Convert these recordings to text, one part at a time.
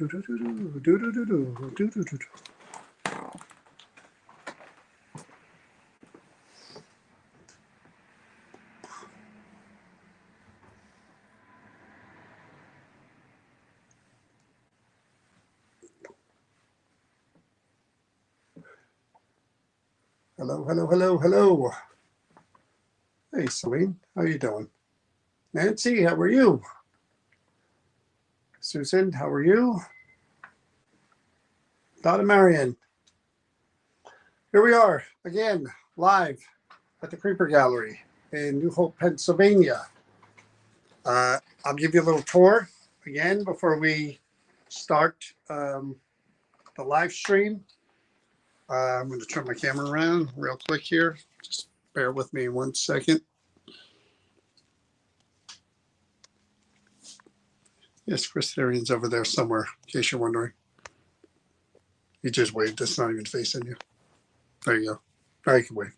Hello, hello, hello, hello. Hey, Celine, how you doing? Nancy, how are you? Susan, how are you? Donna Marion. Here we are again, live at the Creeper Gallery in New Hope, Pennsylvania. I'll give you a little tour again before we start the live stream. I'm going to turn my camera around real quick here. Just bear with me 1 second. Yes, Chris Darian's over there somewhere, in case you're wondering. He just waved. It's not even facing you. There you go. Now you can wave.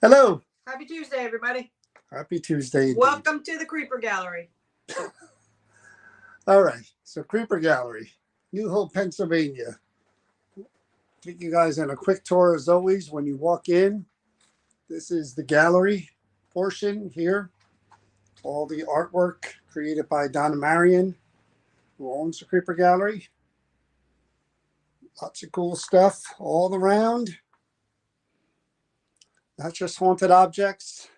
Hello. Happy Tuesday, everybody. Happy Tuesday. Indeed. Welcome to the Creeper Gallery. All right. So Creeper Gallery, New Hope, Pennsylvania. Take you guys on a quick tour as always. When you walk in, this is the gallery portion here. All the artwork created by Donna Marion, who owns the Creeper Gallery. Lots of cool stuff all around. Not just haunted objects.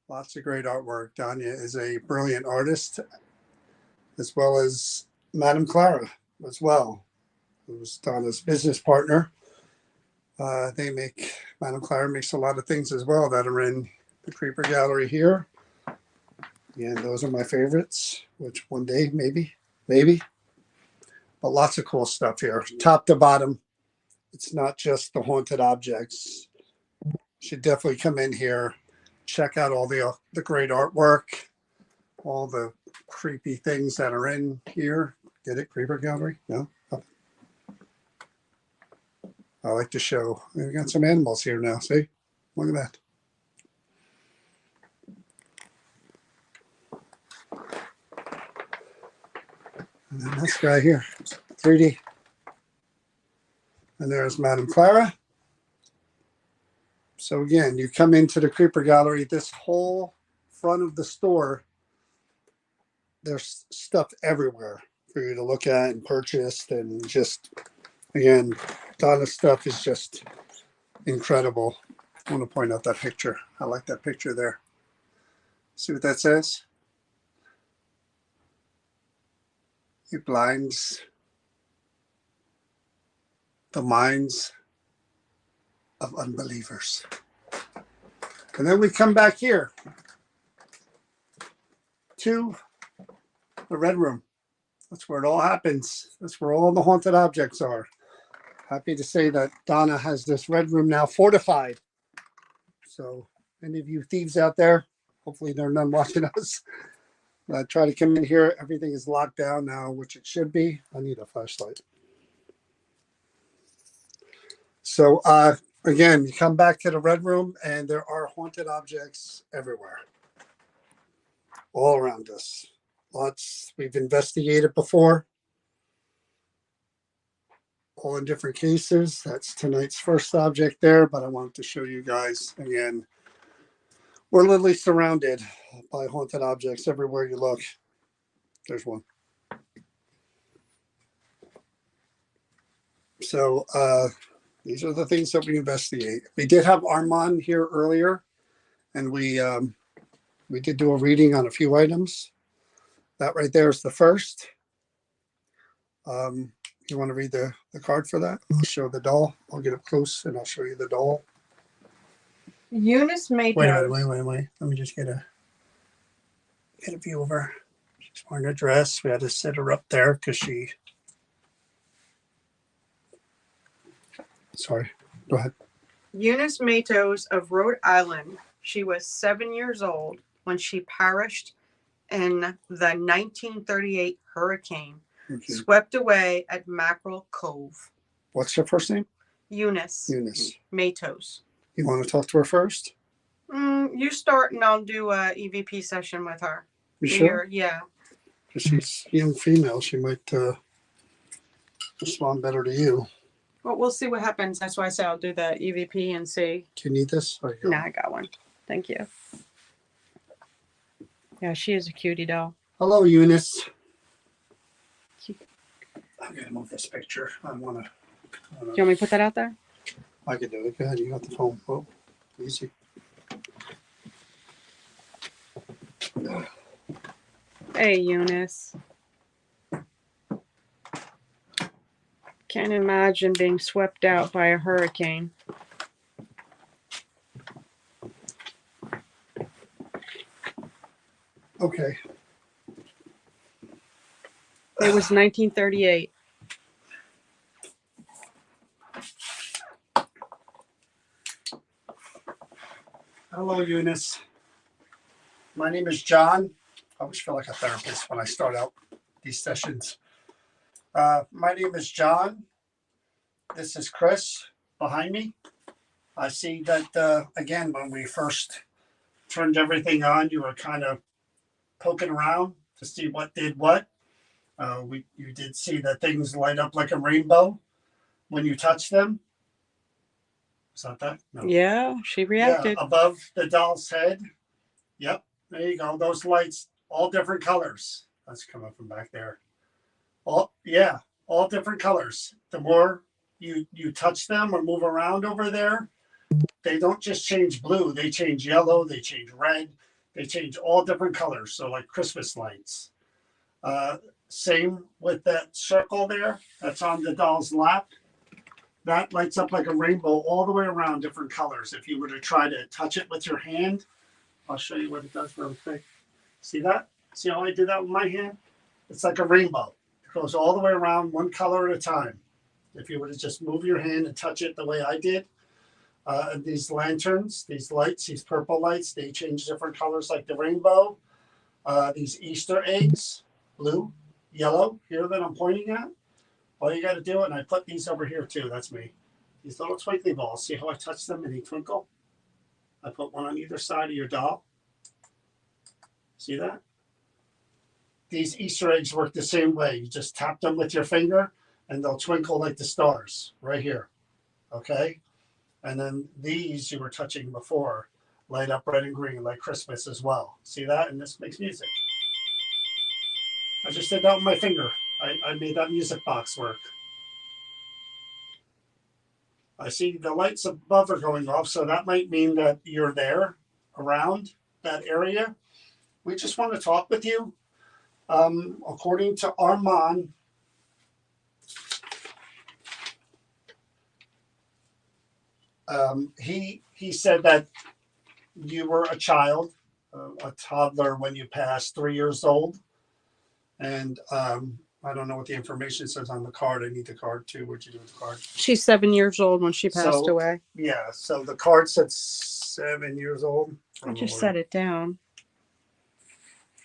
Lots of great artwork. Donna is a brilliant artist, as well as Madame Clara as well, who's Donna's business partner. Madame Clara makes a lot of things as well that are in the Creeper Gallery here. And those are my favorites, which one day, maybe. But lots of cool stuff here, top to bottom. It's not just the haunted objects. You should definitely come in here, check out all the great artwork, all the creepy things that are in here. Get it, Creeper Gallery? No? Oh. I like to show. We got some animals here now. See? Look at that. And then this guy here, 3D. And there's Madame Clara. So again, you come into the Creeper Gallery, this whole front of the store, there's stuff everywhere for you to look at and purchase. And just, again, Donna's stuff is just incredible. I want to point out that picture. I like that picture there. See what that says? It blinds the minds of unbelievers. And then we come back here to the Red Room. That's where it all happens. That's where all the haunted objects are. Happy to say that Donna has this Red Room now fortified. So any of you thieves out there, hopefully there are none watching us. Try to come in here. Everything is locked down now, which it should be. I need a flashlight. So again, you come back to the Red Room and there are haunted objects everywhere. All around us. Lots we've investigated before. All in different cases. That's tonight's first object there, but I wanted to show you guys again. We're literally surrounded by haunted objects everywhere you look. There's one. So these are the things that we investigate. We did have Armand here earlier, and we did do a reading on a few items. That right there is the first. You want to read the card for that? I'll show the doll. I'll get up close and I'll show you the doll. Eunice Matos. Wait. Let me just get a view of her. She's wearing a dress. We had to set her up there because she... Sorry, go ahead. Eunice Matos of Rhode Island. She was 7 years old when she perished in the 1938 hurricane, swept away at Mackerel Cove. What's her first name? Eunice Matos. You want to talk to her first? You start and I'll do a EVP session with her. You sure? Yeah. Because she's a young female. She might... respond better to you. Well, we'll see what happens. That's why I say I'll do the EVP and see. Do you need this? Oh, you Nah, I got one. Thank you. Yeah, she is a cutie doll. Hello, Eunice. I'm gonna move this picture. I wanna. Do you want me to put that out there? I can do it. Go ahead. You got the phone. Oh, easy. Hey, Eunice. Can't imagine being swept out by a hurricane. Okay. It was 1938. Hello, Eunice. My name is John. I always feel like a therapist when I start out these sessions. My name is John. This is Chris behind me. I see that, again, when we first turned everything on, you were kind of poking around to see what did what. You did see that things light up like a rainbow when you touch them. Is that that? No. Yeah, she reacted. Yeah, above the doll's head. Yep, there you go. Those lights, all different colors. Let's come up from back there. All different colors. The more you touch them or move around over there, they don't just change blue. They change yellow. They change red. They change all different colors. So like Christmas lights. Same with that circle there. That's on the doll's lap. That lights up like a rainbow all the way around, different colors. If you were to try to touch it with your hand, I'll show you what it does real quick. See that? See how I do that with my hand? It's like a rainbow. It goes all the way around, one color at a time. If you were to just move your hand and touch it the way I did, these lanterns, these lights, these purple lights, they change different colors like the rainbow. These Easter eggs, blue, yellow, here that I'm pointing at. All you got to do, and I put these over here too, that's me. These little twinkly balls, see how I touch them and they twinkle? I put one on either side of your doll. See that? These Easter eggs work the same way. You just tap them with your finger and they'll twinkle like the stars right here. Okay? And then these you were touching before light up red and green like Christmas as well. See that? And this makes music. I just did that with my finger. I made that music box work. I see the lights above are going off, so that might mean that you're there around that area. We just want to talk with you. According to Armand, he said that you were a child, a toddler when you passed 3 years old. And I don't know what the information says on the card. I need the card too. What'd you do with the card? She's 7 years old when she passed away. Yeah, so the card said 7 years old. I just set it down.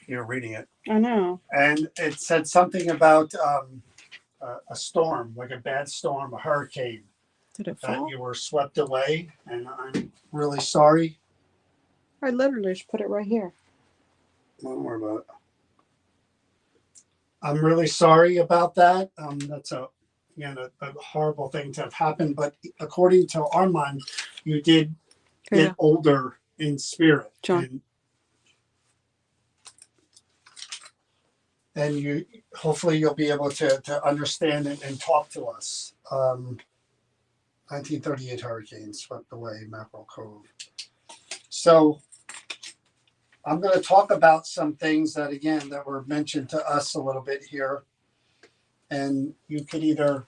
You're reading it. I know. And it said something about a storm, like a bad storm, a hurricane. Did it that fall? you were swept away, and I'm really sorry. I literally just put it right here. Don't worry about it. I'm really sorry about that. That's a horrible thing to have happened. But according to Armand, you did get older in spirit, John. And you hopefully you'll be able to understand and talk to us. 1938 hurricane swept away Mackerel Cove. So I'm going to talk about some things that, again, that were mentioned to us a little bit here. And you could either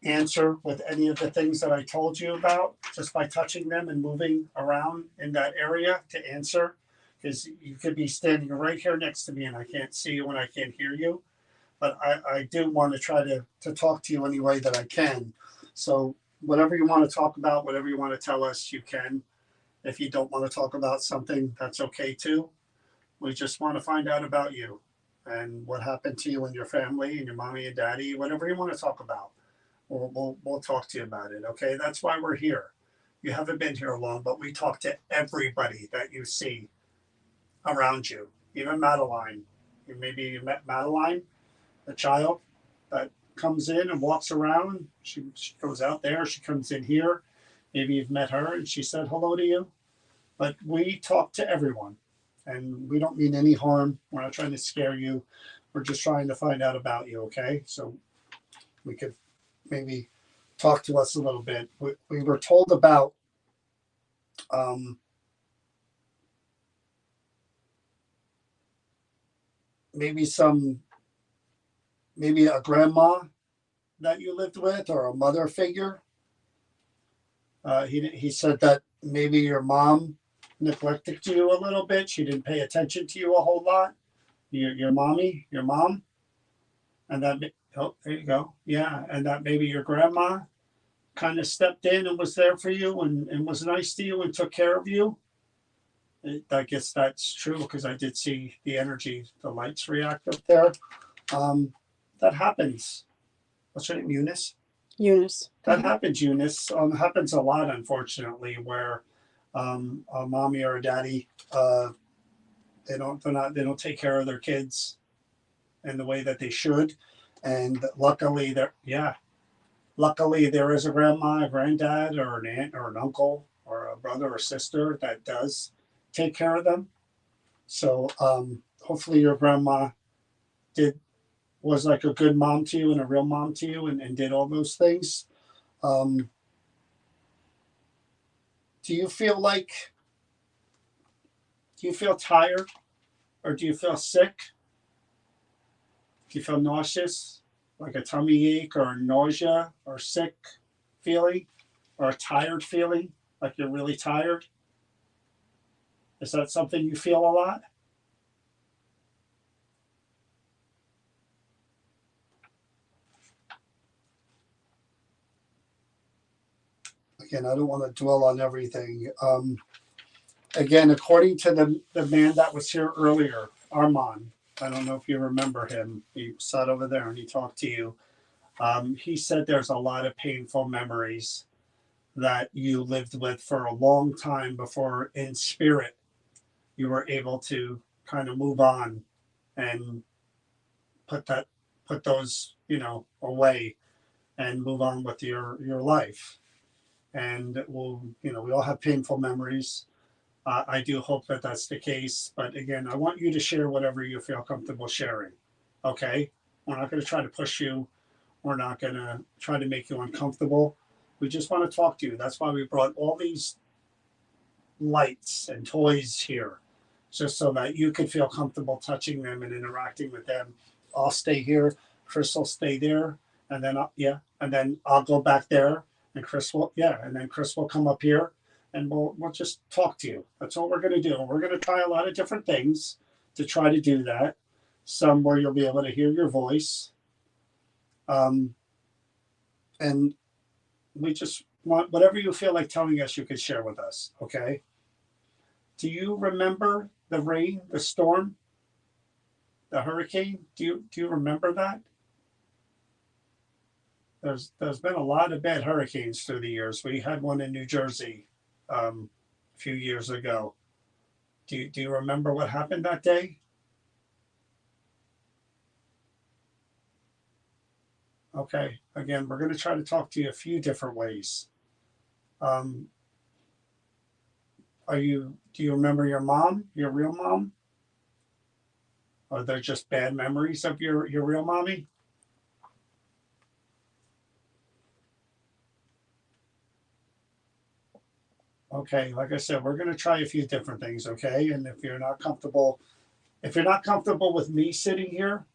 answer with any of the things that I told you about just by touching them and moving around in that area to answer. Because you could be standing right here next to me and I can't see you and I can't hear you. But I do want to try to talk to you any way that I can. So whatever you want to talk about, whatever you want to tell us, you can. If you don't want to talk about something, that's okay too. We just want to find out about you and what happened to you and your family and your mommy and daddy, whatever you want to talk about. We'll talk to you about it, okay? That's why we're here. You haven't been here long, but we talk to everybody that you see around you, even Madeline. Maybe you met Madeline, the child. that comes in and walks around. She goes out there, she comes in here. Maybe you've met her and she said hello to you. But we talk to everyone and we don't mean any harm. We're not trying to scare you. We're just trying to find out about you, okay? So we could maybe talk to us a little bit. We were told about um, maybe maybe a grandma that you lived with or a mother figure. He said that maybe your mom neglected you a little bit. She didn't pay attention to you a whole lot. Your mommy, your mom, and that oh, there you go, yeah, and that maybe your grandma kind of stepped in and was there for you and was nice to you and took care of you. I guess that's true because I did see the energy, the lights react up there. That happens. What's your name, Eunice? Eunice. That happens, Eunice. Happens a lot, unfortunately, where a mommy or a daddy they don't take care of their kids in the way that they should, and luckily there is a grandma, a granddad, or an aunt, or an uncle, or a brother or sister that does take care of them. So hopefully your grandma did was like a good mom to you and a real mom to you and did all those things. Um, do you feel tired or do you feel sick? Do you feel nauseous, like a tummy ache or nausea or sick feeling or a tired feeling, like you're really tired? Is that something you feel a lot? Again, I don't want to dwell on everything. Again, according to the man that was here earlier, Armand, I don't know if you remember him. He sat over there and he talked to you. He said there's a lot of painful memories that you lived with for a long time before, in spirit, you were able to kind of move on and put those away and move on with your life. And we all have painful memories. I do hope that that's the case. But again, I want you to share whatever you feel comfortable sharing. Okay? We're not going to try to push you. We're not going to try to make you uncomfortable. We just want to talk to you. That's why we brought all these lights and toys here, just so that you could feel comfortable touching them and interacting with them. I'll stay here. Chris will stay there. And then, and then I'll go back there. And Chris will come up here and we'll just talk to you. That's all we're going to do. We're going to try a lot of different things to try to do that. Some where you'll be able to hear your voice. And we just want whatever you feel like telling us, you can share with us. Okay. Do you remember the rain, the storm, the hurricane? Do you remember that? There's been a lot of bad hurricanes through the years. We had one in New Jersey a few years ago. Do you remember what happened that day? Okay. Again, we're going to try to talk to you a few different ways. Do you remember your mom, your real mom? Are there just bad memories of your real mommy? Okay, like I said, we're going to try a few different things, okay? And if you're not comfortable with me sitting here,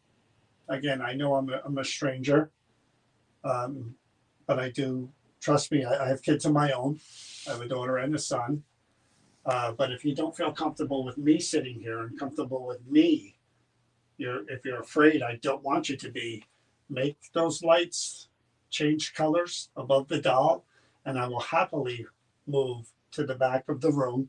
again, I know I'm a stranger, but I do trust me. I have kids of my own. I have a daughter and a son. But if you don't feel comfortable with me sitting here and comfortable with me, if you're afraid, I don't want you to be. Make those lights change colors above the doll, and I will happily move to the back of the room,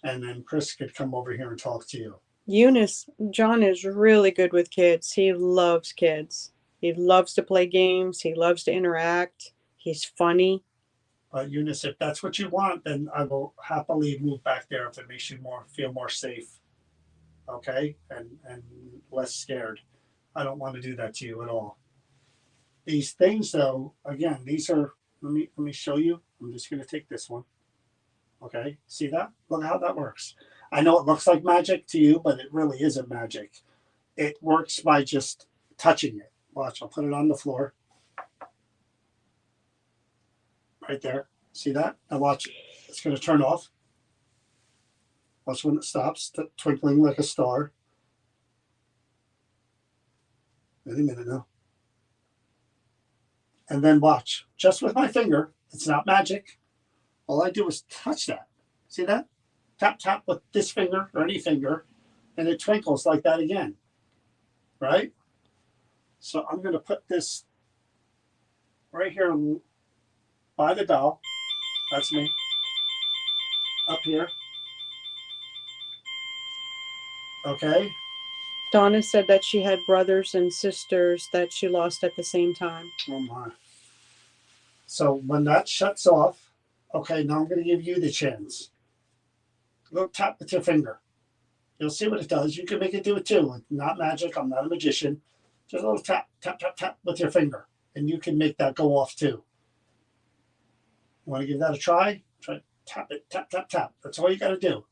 and then Chris could come over here and talk to you. Eunice, John is really good with kids. He loves kids. He loves to play games. He loves to interact. He's funny. Eunice, if that's what you want, then I will happily move back there if it makes you feel more safe. Okay, and less scared. I don't want to do that to you at all. These things, though, again, these are. Let me show you. I'm just going to take this one. Okay, see that? Look how that works. I know it looks like magic to you, but it really isn't magic. It works by just touching it. Watch, I'll put it on the floor. Right there. See that? Now watch, it's going to turn off. Watch when it stops, twinkling like a star. Wait a minute now. And then watch, just with my finger, it's not magic. All I do is touch that. See that? Tap, tap with this finger or any finger, and it twinkles like that again. Right? So I'm going to put this right here by the doll. That's me. Up here. Okay. Donna said that she had brothers and sisters that she lost at the same time. Oh my. So when that shuts off, okay, now I'm going to give you the chance. Go tap with your finger. You'll see what it does. You can make it do it too. Not magic. I'm not a magician. Just a little tap, tap, tap, tap with your finger. And you can make that go off too. Want to give that a try? Try tap it, tap, tap, tap. That's all you got to do.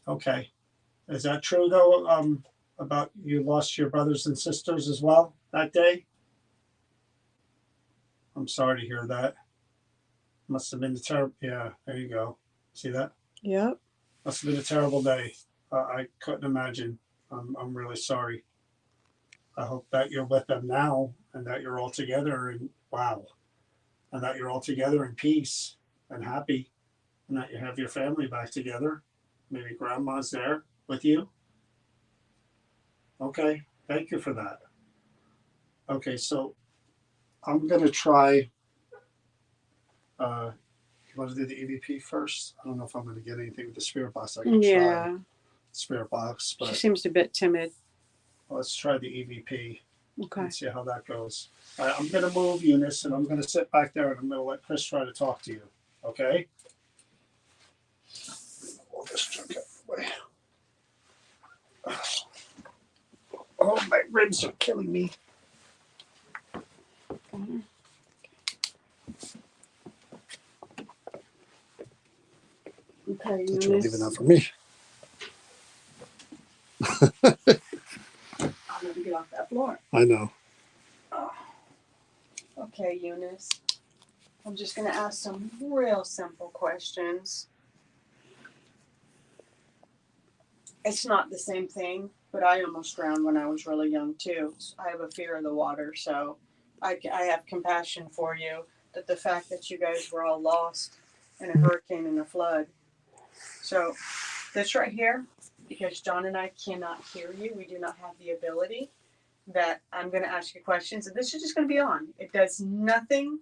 Okay. Is that true though? About you lost your brothers and sisters as well that day? I'm sorry to hear that. Must have been a terrible. Yeah, there you go. See that? Yep. Must have been a terrible day. I couldn't imagine. I'm really sorry. I hope that you're with them now and that you're all together and wow. And that you're all together in peace and happy and that you have your family back together. Maybe grandma's there with you. Okay. Thank you for that. Okay, so I'm going to try. You want to do the EVP first? I don't know if I'm going to get anything with the spirit box. I can try spirit box, but she seems a bit timid. let's try the EVP. Okay. And see how that goes. All right, I'm going to move Eunice, and I'm going to sit back there, and I'm going to let Chris try to talk to you. Okay? All this junk out of the way. Oh, my ribs are killing me. Okay, That you're Eunice. leaving that for me. I'm going to get off that floor. I know. Oh. Okay, Eunice. I'm just going to ask some real simple questions. It's not the same thing, but I almost drowned when I was really young too. I have a fear of the water, so I have compassion for you. That the fact that you guys were all lost in a hurricane and a flood. So this right here, because John and I cannot hear you, we do not have the ability, that I'm going to ask you questions, and this is just going to be on. It does nothing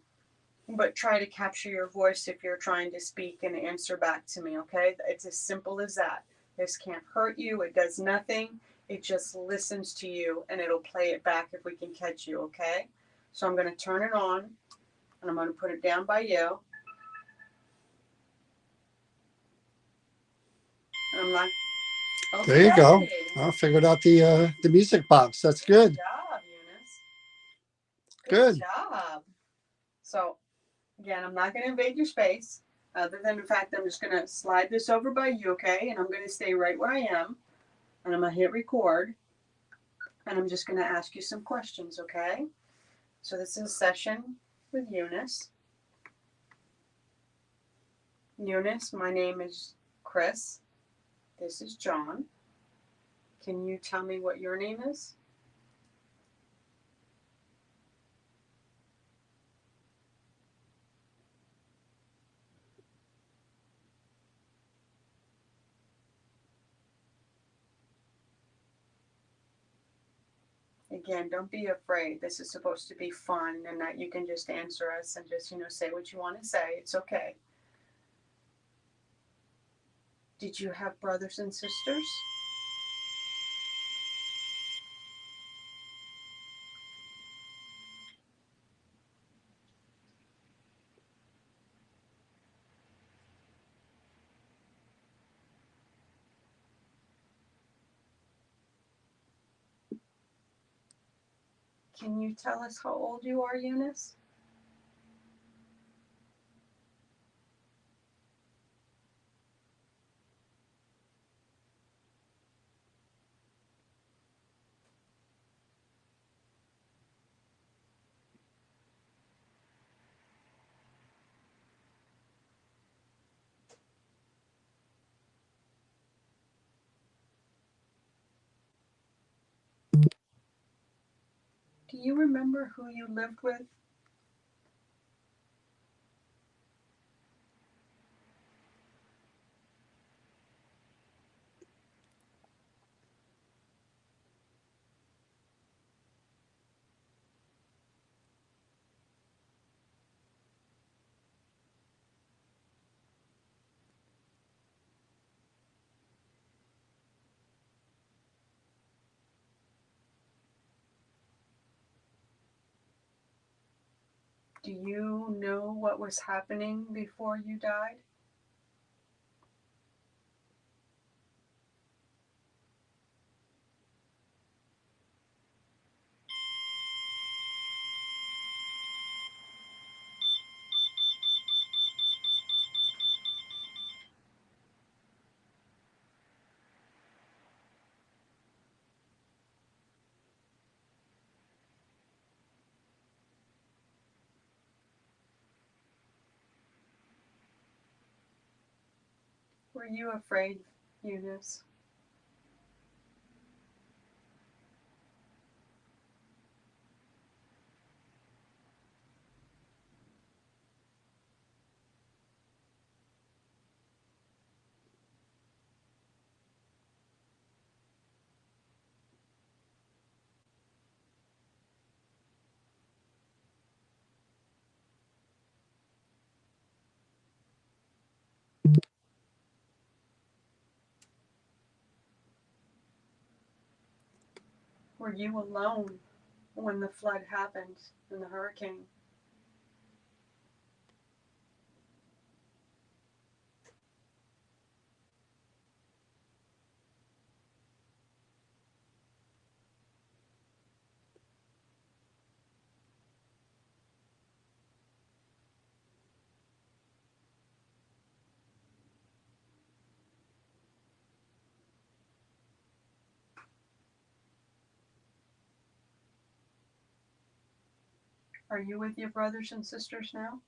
but try to capture your voice if you're trying to speak and answer back to me, okay? It's as simple as that. This can't hurt you. It does nothing. It just listens to you, and it'll play it back if we can catch you, okay? So I'm going to turn it on, and I'm going to put it down by you. And I'm like, okay. There you go. I figured out the music box. That's good. Good job, Eunice. Good. Job. So, again, I'm not going to invade your space. Other than the fact I'm just going to slide this over by you, okay? And I'm going to stay right where I am. And I'm going to hit record. And I'm just going to ask you some questions, okay? So this is a session with Eunice. Eunice, my name is Chris. This is John. Can you tell me what your name is? Again, don't be afraid. This is supposed to be fun and that you can just answer us and just, say what you want to say. It's okay. Did you have brothers and sisters? Can you tell us how old you are, Eunice? Do you remember who you lived with? Do you know what was happening before you died? Were you afraid, Eunice? Were you alone when the flood happened and the hurricane? Are you with your brothers and sisters now?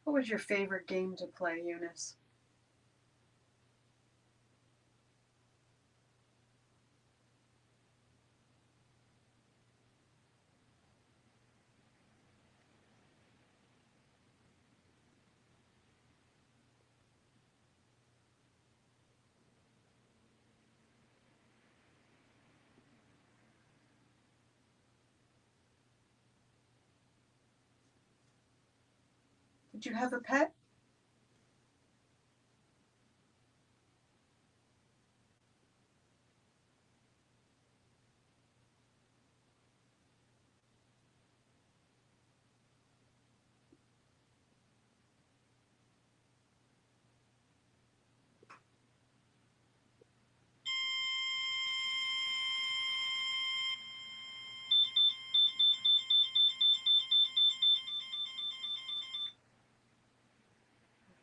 What was your favorite game to play, Eunice? Did you have a pet?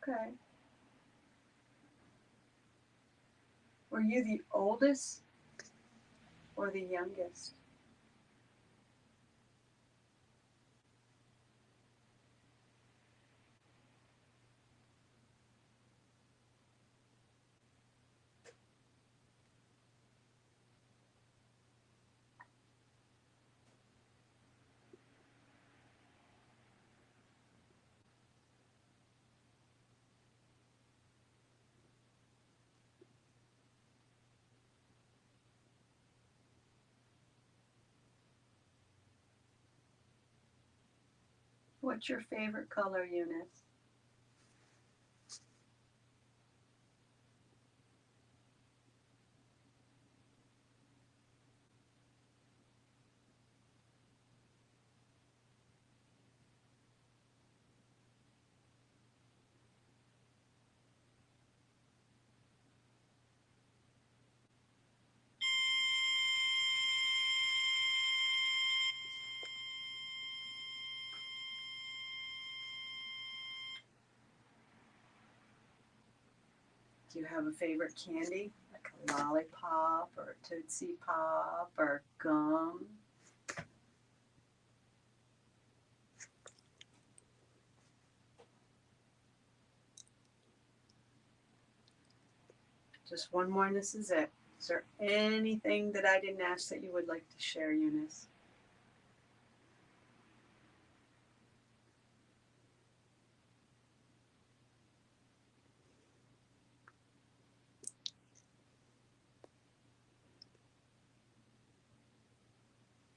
Okay. Were you the oldest or the youngest? What's your favorite color, Eunice? Do you have a favorite candy? Like a lollipop or a Tootsie Pop or gum? Just one more and this is it. Is there anything that I didn't ask that you would like to share, Eunice?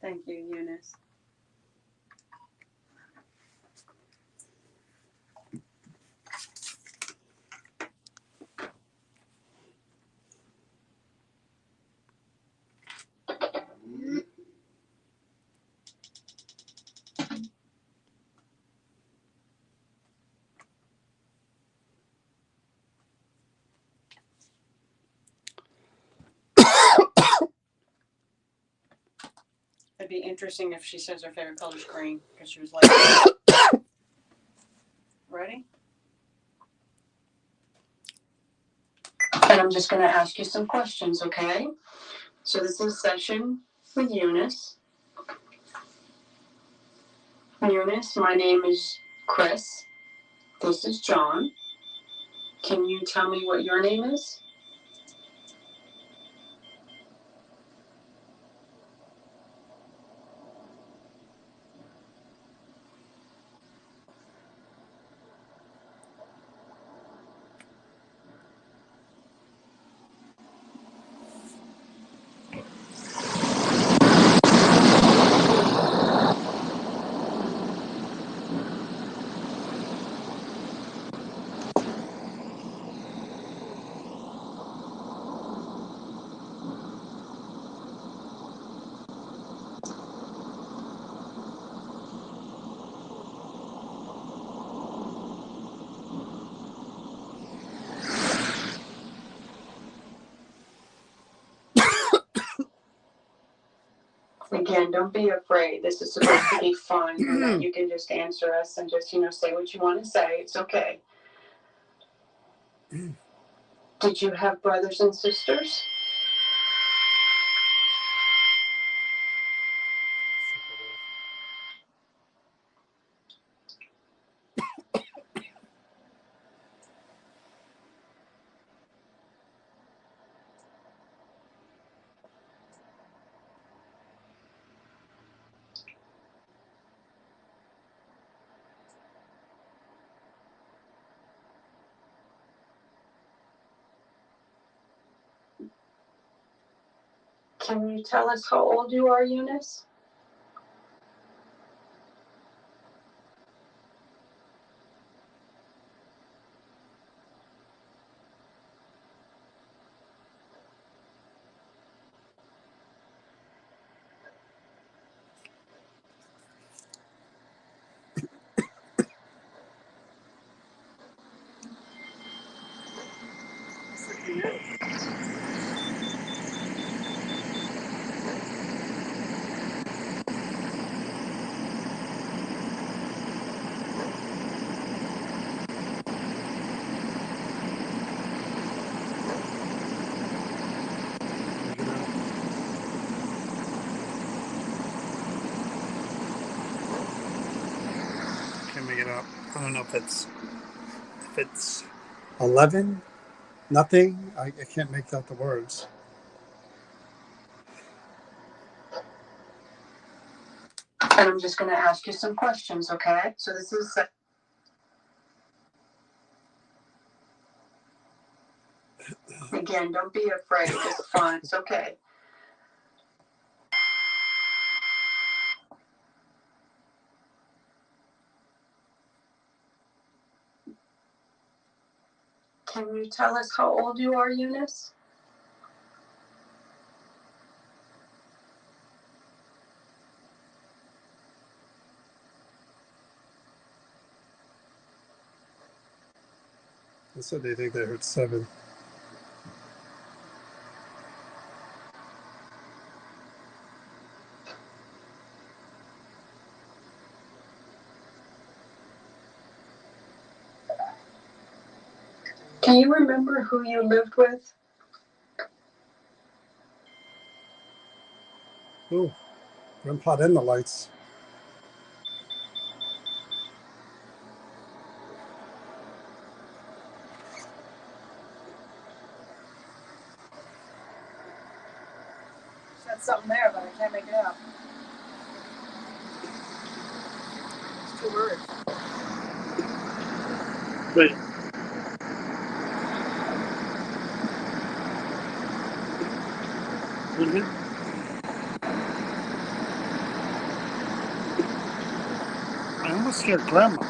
Thank you, Eunice. It'd be interesting if she says her favorite color is green because she was like, ready? And I'm just going to ask you some questions, okay? So this is a session with Eunice. Eunice, my name is Chris. This is John. Can you tell me what your name is? Again, don't be afraid. This is supposed to be fun and that you can just answer us and just, say what you want to say. It's okay. Did you have brothers and sisters? Can you tell us how old you are, Eunice? Can't make it up. I don't know if it's 11, nothing. I can't make out the words. And I'm just going to ask you some questions, okay? So this is. Again, don't be afraid. It's fun. It's okay. Can you tell us how old you are, Eunice? They said they think they heard 7. Can you remember who you lived with? Ooh, Grandpa in the lights. Said something there, but I can't make it out. It's 2 words. Wait. What is it? I almost hear grandma.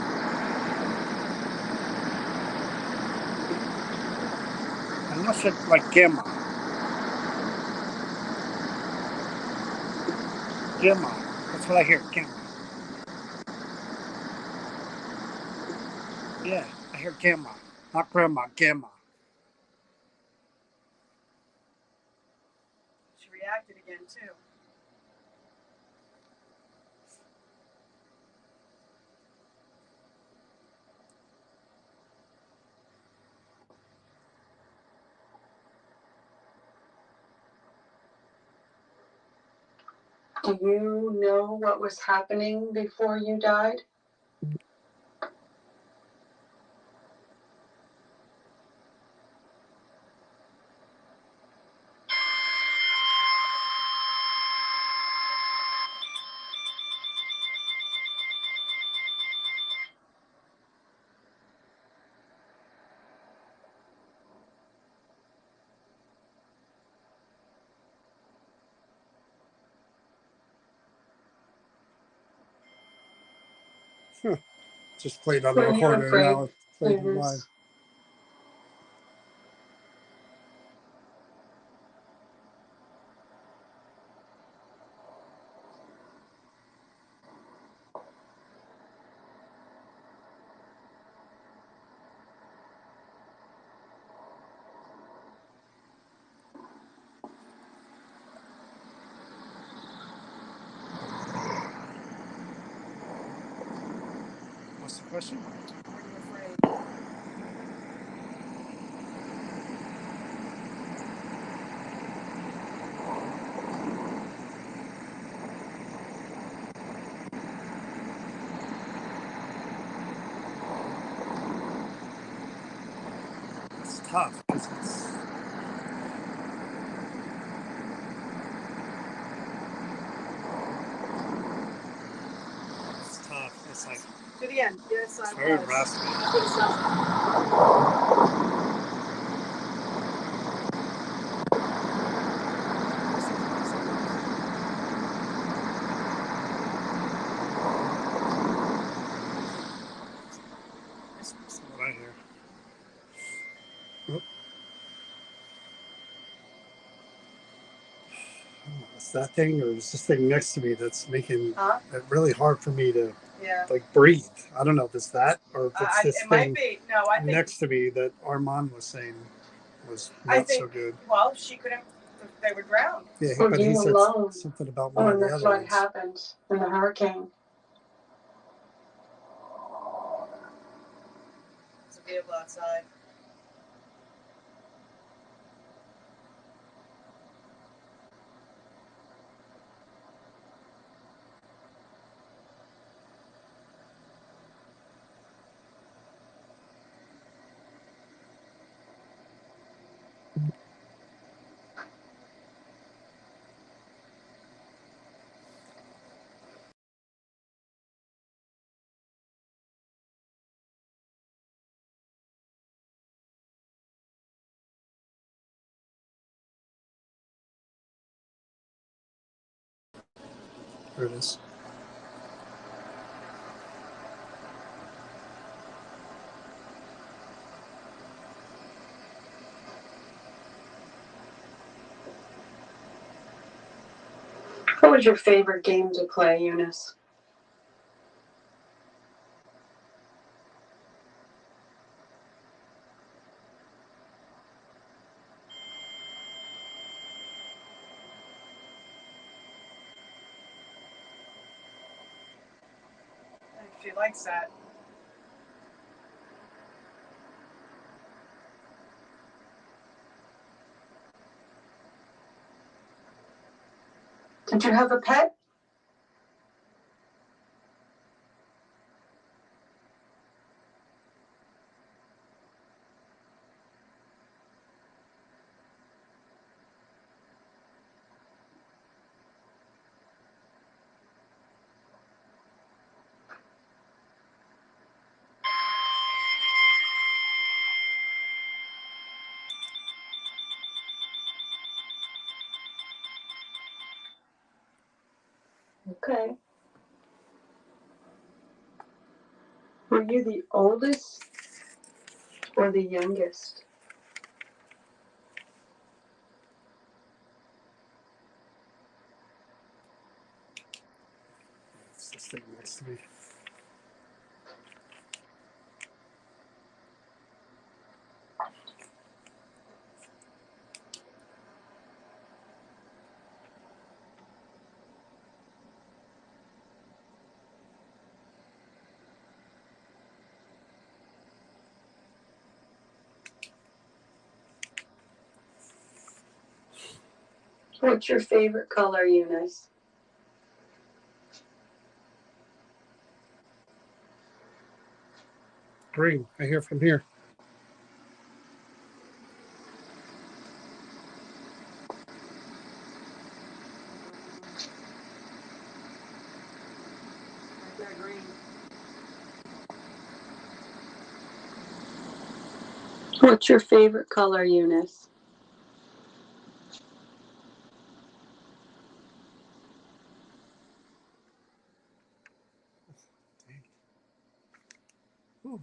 I almost hear like gamma. Gamma. That's what I hear. Gamma. Yeah, I hear gamma. Not grandma, gamma. She reacted again too. Do you know what was happening before you died? Just played on the Were you recorder. afraid? Now it's played live. What's the question? Were you afraid? It's tough because it's tough. It's like Do it again. Yes, it's I very was. raspy. That's what it sounds like. That's what I hear. It's that thing, or is this thing next to me that's making Huh? it really hard for me to Yeah. like breathe? I don't know if it's that or if it's this It might thing be. No, I think. next to me that Armand was saying was I not think, so good. well, she couldn't. They were drowned. Yeah, Were but you he said alone something about one when of the the other flood ones. happened, when the hurricane? There's a vehicle outside. There it is. What was your favorite game to play, Eunice? She likes that. Did you have a pet? Okay. Were you the oldest or the youngest? It's this thing next to me. What's your favorite color, Eunice? Green. I hear from here. What's your favorite color, Eunice? Ooh.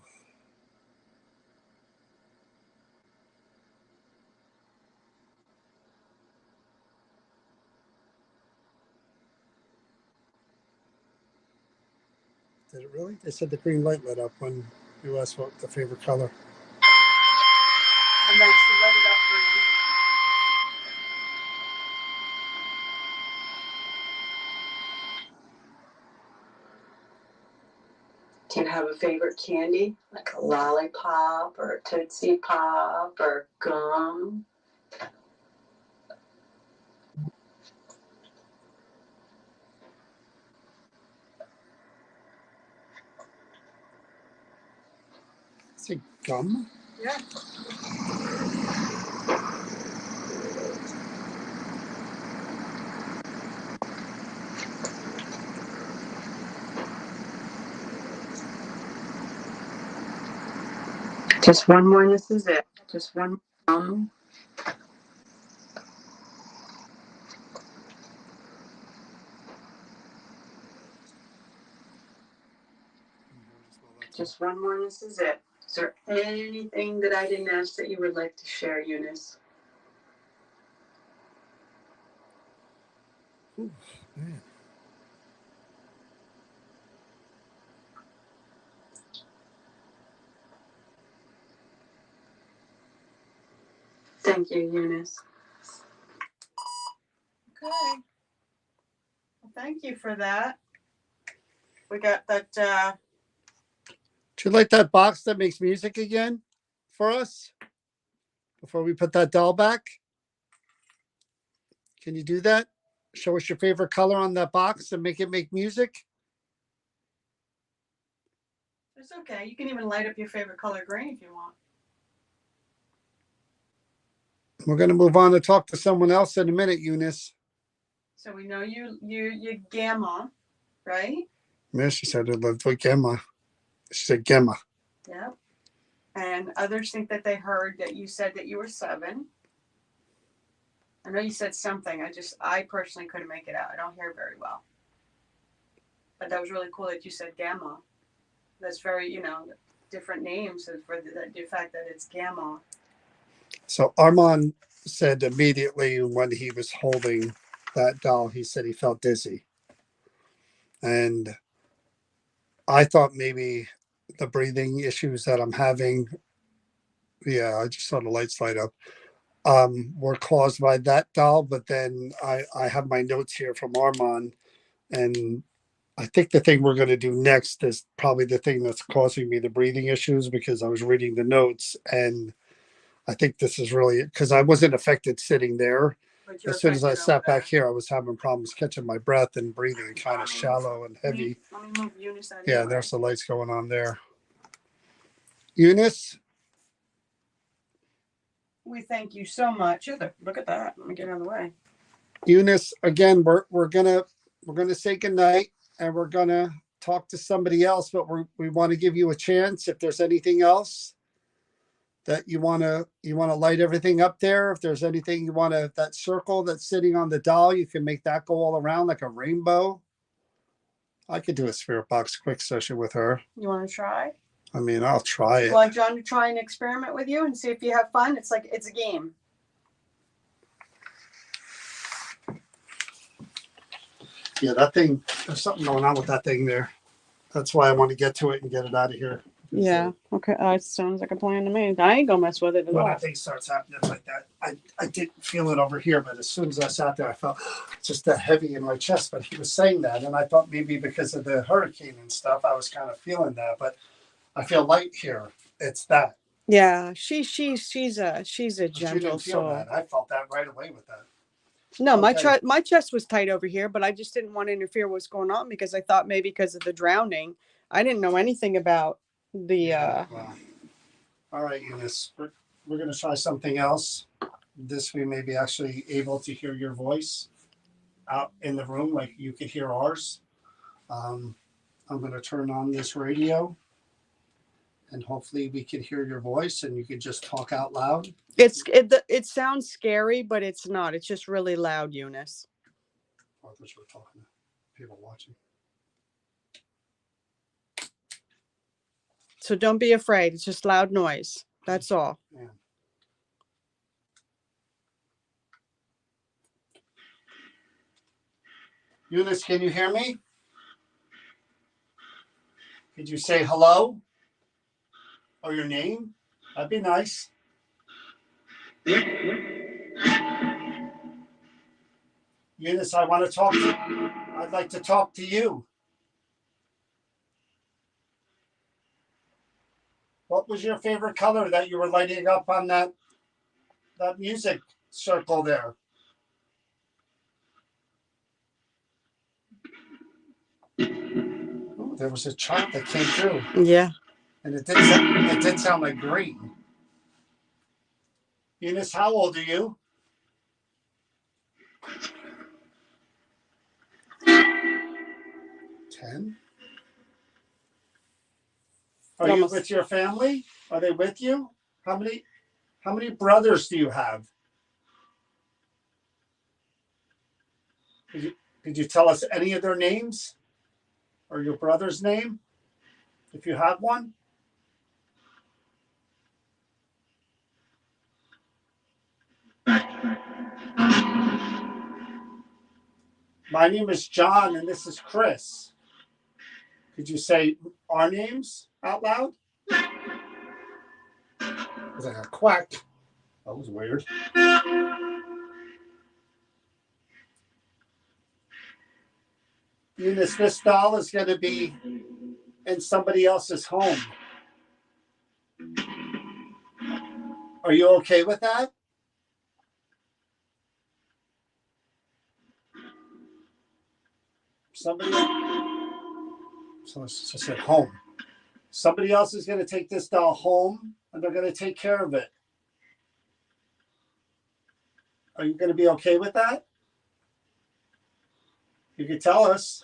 Did it really? They said the green light lit up when you asked what the favorite color. And then she lit it up green. Do you have a favorite candy? Like a lollipop or a Tootsie Pop or gum? Is it gum? Yeah. Just one more, and this is it. Just one. Just one more, and this is it. Is there anything that I didn't ask that you would like to share, Eunice? Ooh, man. Thank you, Eunice. Okay. Well, thank you for that. We got that. Would you like that box that makes music again for us before we put that doll back? Can you do that? Show us your favorite color on that box and make it make music. It's okay. You can even light up your favorite color green if you want. We're going to move on to talk to someone else in a minute, Eunice. So we know you Gamma, right? Yeah, she said it lived with Gemma. She said Gemma. Yep. And others think that they heard that you said that you were 7. I know you said something. I personally couldn't make it out. I don't hear very well. But that was really cool that you said Gamma. That's very, different names for the fact that it's Gamma. So Armand said immediately when he was holding that doll, he said he felt dizzy. And I thought maybe the breathing issues that I'm having, yeah, I just saw the lights light up, were caused by that doll. But then I have my notes here from Armand, and I think the thing we're going to do next is probably the thing that's causing me the breathing issues, because I was reading the notes, and I think this is really because I wasn't affected sitting there. But you're as soon as I affected sat over back there. here, I was having problems catching my breath and breathing kind of shallow and heavy. Let me move Eunice out of Yeah, your way. there's the lights going on there. Eunice, We thank you so much. Look at that. Let me get out of the way. Eunice, again, we're gonna say goodnight and we're gonna talk to somebody else, but we want to give you a chance if there's anything else that you wanna light everything up there. If there's anything you wanna, that circle that's sitting on the doll, you can make that go all around like a rainbow. I could do a spirit box quick session with her. You want to try? I mean, I'll try You it. want John to try an experiment with you and see if you have fun? It's like it's a game. Yeah, that thing, there's something going on with that thing there. That's why I want to get to it and get it out of here. Yeah. Okay. Sounds like a plan to me. I ain't gonna mess with it at When all. that thing starts happening like that, I didn't feel it over here, but as soon as I sat there, I felt just that heavy in my chest. But he was saying that, and I thought maybe because of the hurricane and stuff, I was kind of feeling that. But I feel light here. It's that. Yeah. She's a But you gentle didn't feel soul. that. I felt that right away with that. No, Okay. my chest was tight over here, but I just didn't want to interfere with what's going on because I thought maybe because of the drowning, I didn't know anything about the. Well, all right, Eunice. We're going to try something else. This we may be actually able to hear your voice out in the room like you could hear ours. I'm going to turn on this radio and hopefully we can hear your voice and you can just talk out loud. It sounds scary, but it's not. It's just really loud, Eunice. I thought you were talking to people watching. So don't be afraid. It's just loud noise. That's all. Yeah. Eunice, can you hear me? Could you say hello? Or your name? That'd be nice. Eunice, I'd like to talk to you. What was your favorite color that you were lighting up on that music circle there? Ooh, there was a chart that came through. Yeah. And it did sound like green. Eunice, how old are you? 10. Are you with your family? Are they with you? How many brothers do you have? Could you tell us any of their names? Or your brother's name? If you have one? My name is John and this is Chris. Could you say our names out loud? It was like a quack. That was weird. Eunice, this doll is going to be in somebody else's home. Are you okay with that? Somebody, so it's just at home. Somebody else is going to take this doll home and they're going to take care of it. Are you going to be okay with that? You can tell us.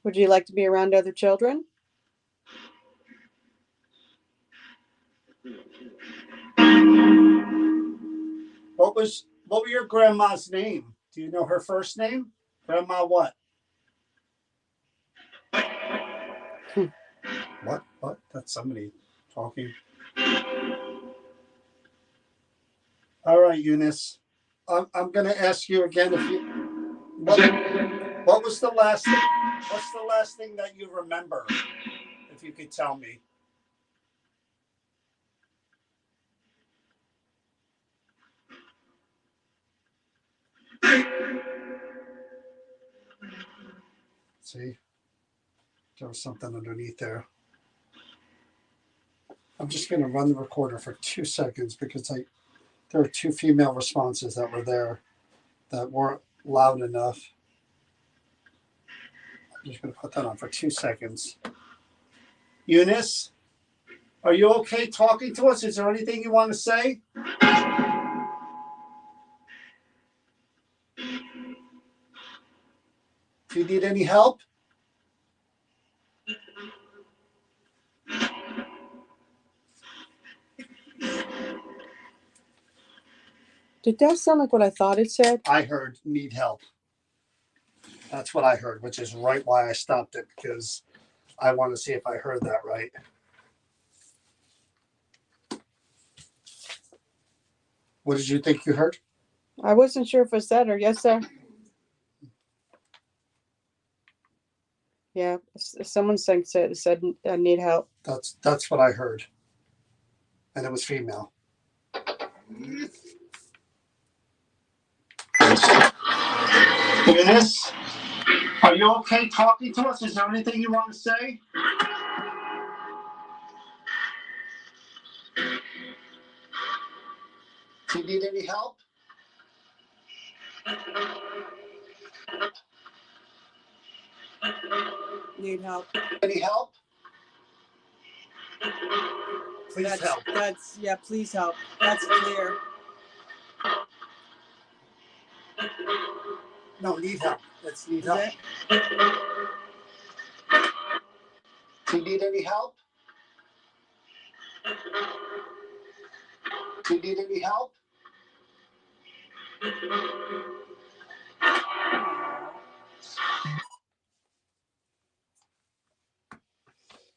Would you like to be around other children? What were your grandma's name? Do you know her first name? Grandma what? What? That's somebody talking. All right, Eunice. I'm going to ask you again if you what was the last thing? What's the last thing that you remember? If you could tell me. See, there was something underneath there. I'm just going to run the recorder for 2 seconds because there were 2 female responses that were there that weren't loud enough. I'm just going to put that on for 2 seconds. Eunice, are you okay talking to us? Is there anything you want to say? Do you need any help? Did that sound like what I thought it said? I heard need help. That's what I heard, which is right why I stopped it, because I want to see if I heard that right. What did you think you heard? I wasn't sure if it said or yes, sir. Yeah, someone said I need help. That's what I heard. And it was female. Eunice, are you okay talking to us? Is there anything you want to say? Do you need any help? Need help. Any help? Please help. Please help. That's clear. No, need help. Let's need Is help. it? Do you need any help? Do you need any help?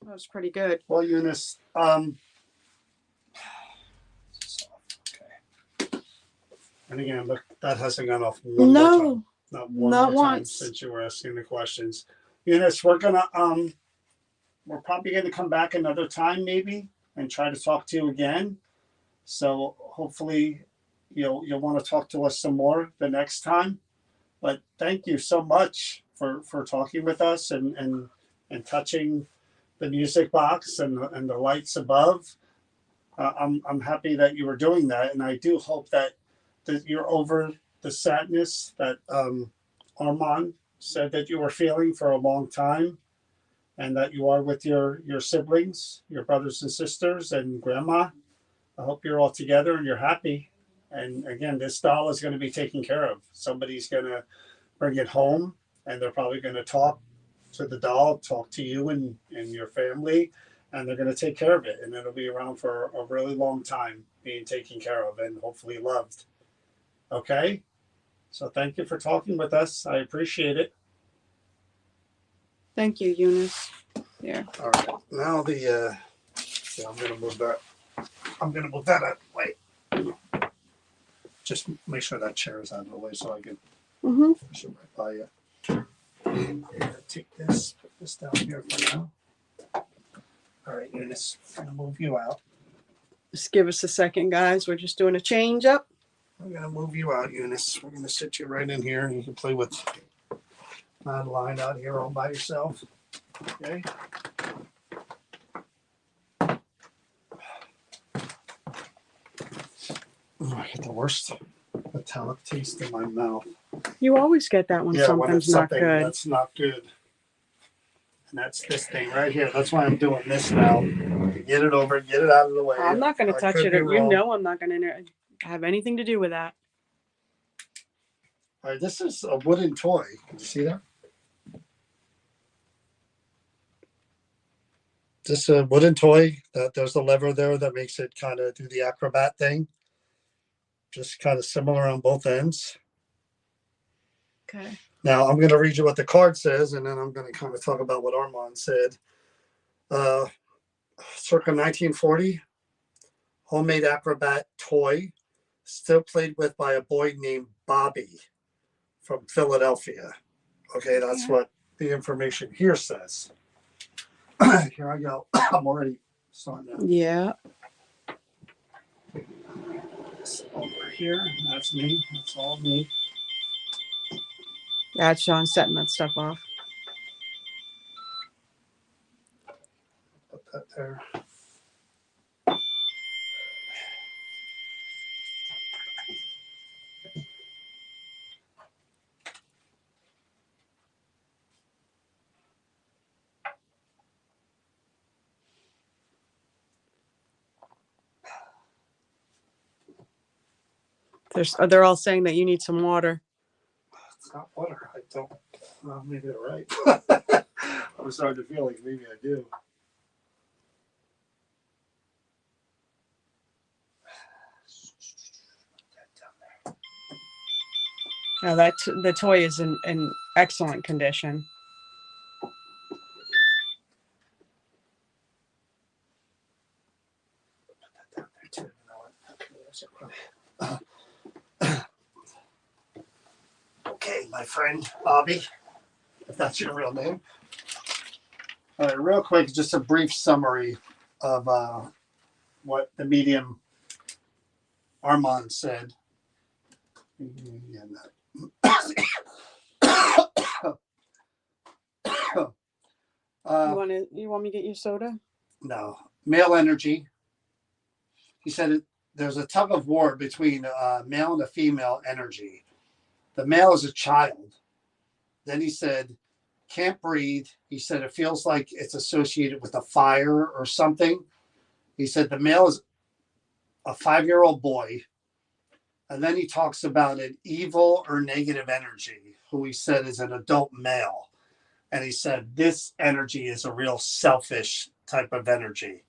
That was pretty good. Well, Eunice, okay. And again, look, that hasn't gone off one more time. Not one not more time once. since you were asking the questions. Eunice, we're probably gonna come back another time maybe and try to talk to you again. So hopefully you'll want to talk to us some more the next time. But thank you so much for talking with us and touching the music box and the lights above. I'm happy that you were doing that, and I do hope that you're over the sadness that Armand said that you were feeling for a long time, and that you are with your siblings, your brothers and sisters, and grandma. I hope you're all together and you're happy. And again, this doll is going to be taken care of. Somebody's going to bring it home, and they're probably going to talk to the doll, talk to you and your family, and they're going to take care of it. And it'll be around for a really long time, being taken care of and hopefully loved. Okay? So thank you for talking with us. I appreciate it. Thank you, Eunice. Yeah. All right. Now I'm going to move that. I'm going to move that out of the way. Just make sure that chair is out of the way so I can push it right by you. Take this, put this down here for now. All right, Eunice, I'm going to move you out. Just give us a second, guys. We're just doing a change up. I'm going to move you out, Eunice. We're going to sit you right in here and you can play with Madeline out here all by yourself. Okay? Oh, I get the worst metallic taste in my mouth. You always get that when When something's it's not something good. that's not good. And that's this thing right here. That's why I'm doing this now. To get it over, get it out of the way. I'm not going to I touch could it. be You wrong. know I'm not going to have anything to do with that. All right, this is a wooden toy. Can you see that? This is a wooden toy. There's a lever there that makes it kind of do the acrobat thing. Just kind of similar on both ends. Okay. Now I'm going to read you what the card says, and then I'm going to kind of talk about what Armand said. Circa 1940, homemade acrobat toy, still played with by a boy named Bobby from Philadelphia. Okay, that's what the information here says. Here I go. I'm already starting to. Yeah. Over here, that's me. That's all me. That's Sean setting that stuff off. Put that there. They're all saying that you need some water. It's not water. I don't. Well, maybe they're right. I'm starting to feel like maybe I do. No, the toy is in excellent condition. Okay, my friend Bobby, if that's your real name. All right, real quick, just a brief summary of what the medium Armand said. You want me to get you soda? No, male energy. He said there's a tug of war between a male and a female energy. The male is a child. Then he said, can't breathe. He said it feels like it's associated with a fire or something. He said the male is a 5-year-old boy. And then he talks about an evil or negative energy, who he said is an adult male. And he said this energy is a real selfish type of energy.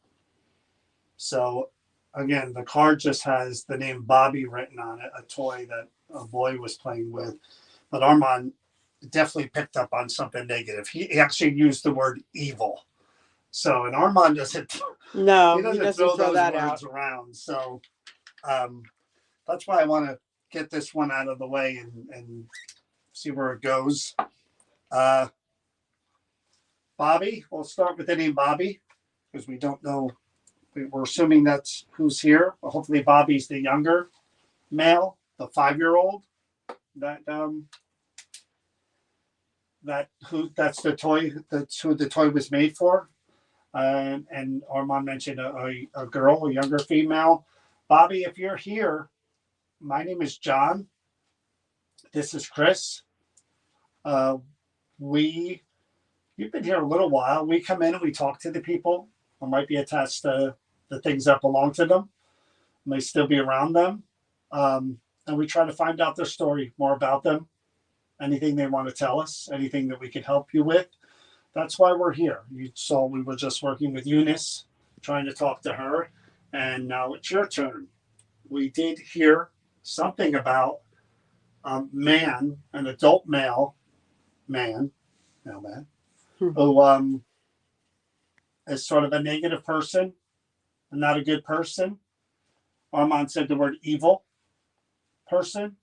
So again, the card just has the name Bobby written on it, a toy that a boy was playing with. But Armand definitely picked up on something negative. He actually used the word evil. So, and Armand doesn't. No, he doesn't throw those that words out around. So, that's why I want to get this one out of the way and see where it goes. Bobby, we'll start with the name Bobby because we don't know. We're assuming that's who's here. Well, hopefully, Bobby's the younger male, the 5-year-old. That's the toy. That's who the toy was made for. And Armand mentioned a girl, a younger female. Bobby, if you're here, my name is John. This is Chris. You've been here a little while. We come in and we talk to the people who might be attached to the things that belong to them, may still be around them. And we try to find out their story, more about them, anything they want to tell us, anything that we can help you with. That's why we're here. You saw we were just working with Eunice, trying to talk to her. And now it's your turn. We did hear something about a man, an adult male, who is sort of a negative person and not a good person. Armand said the word evil person.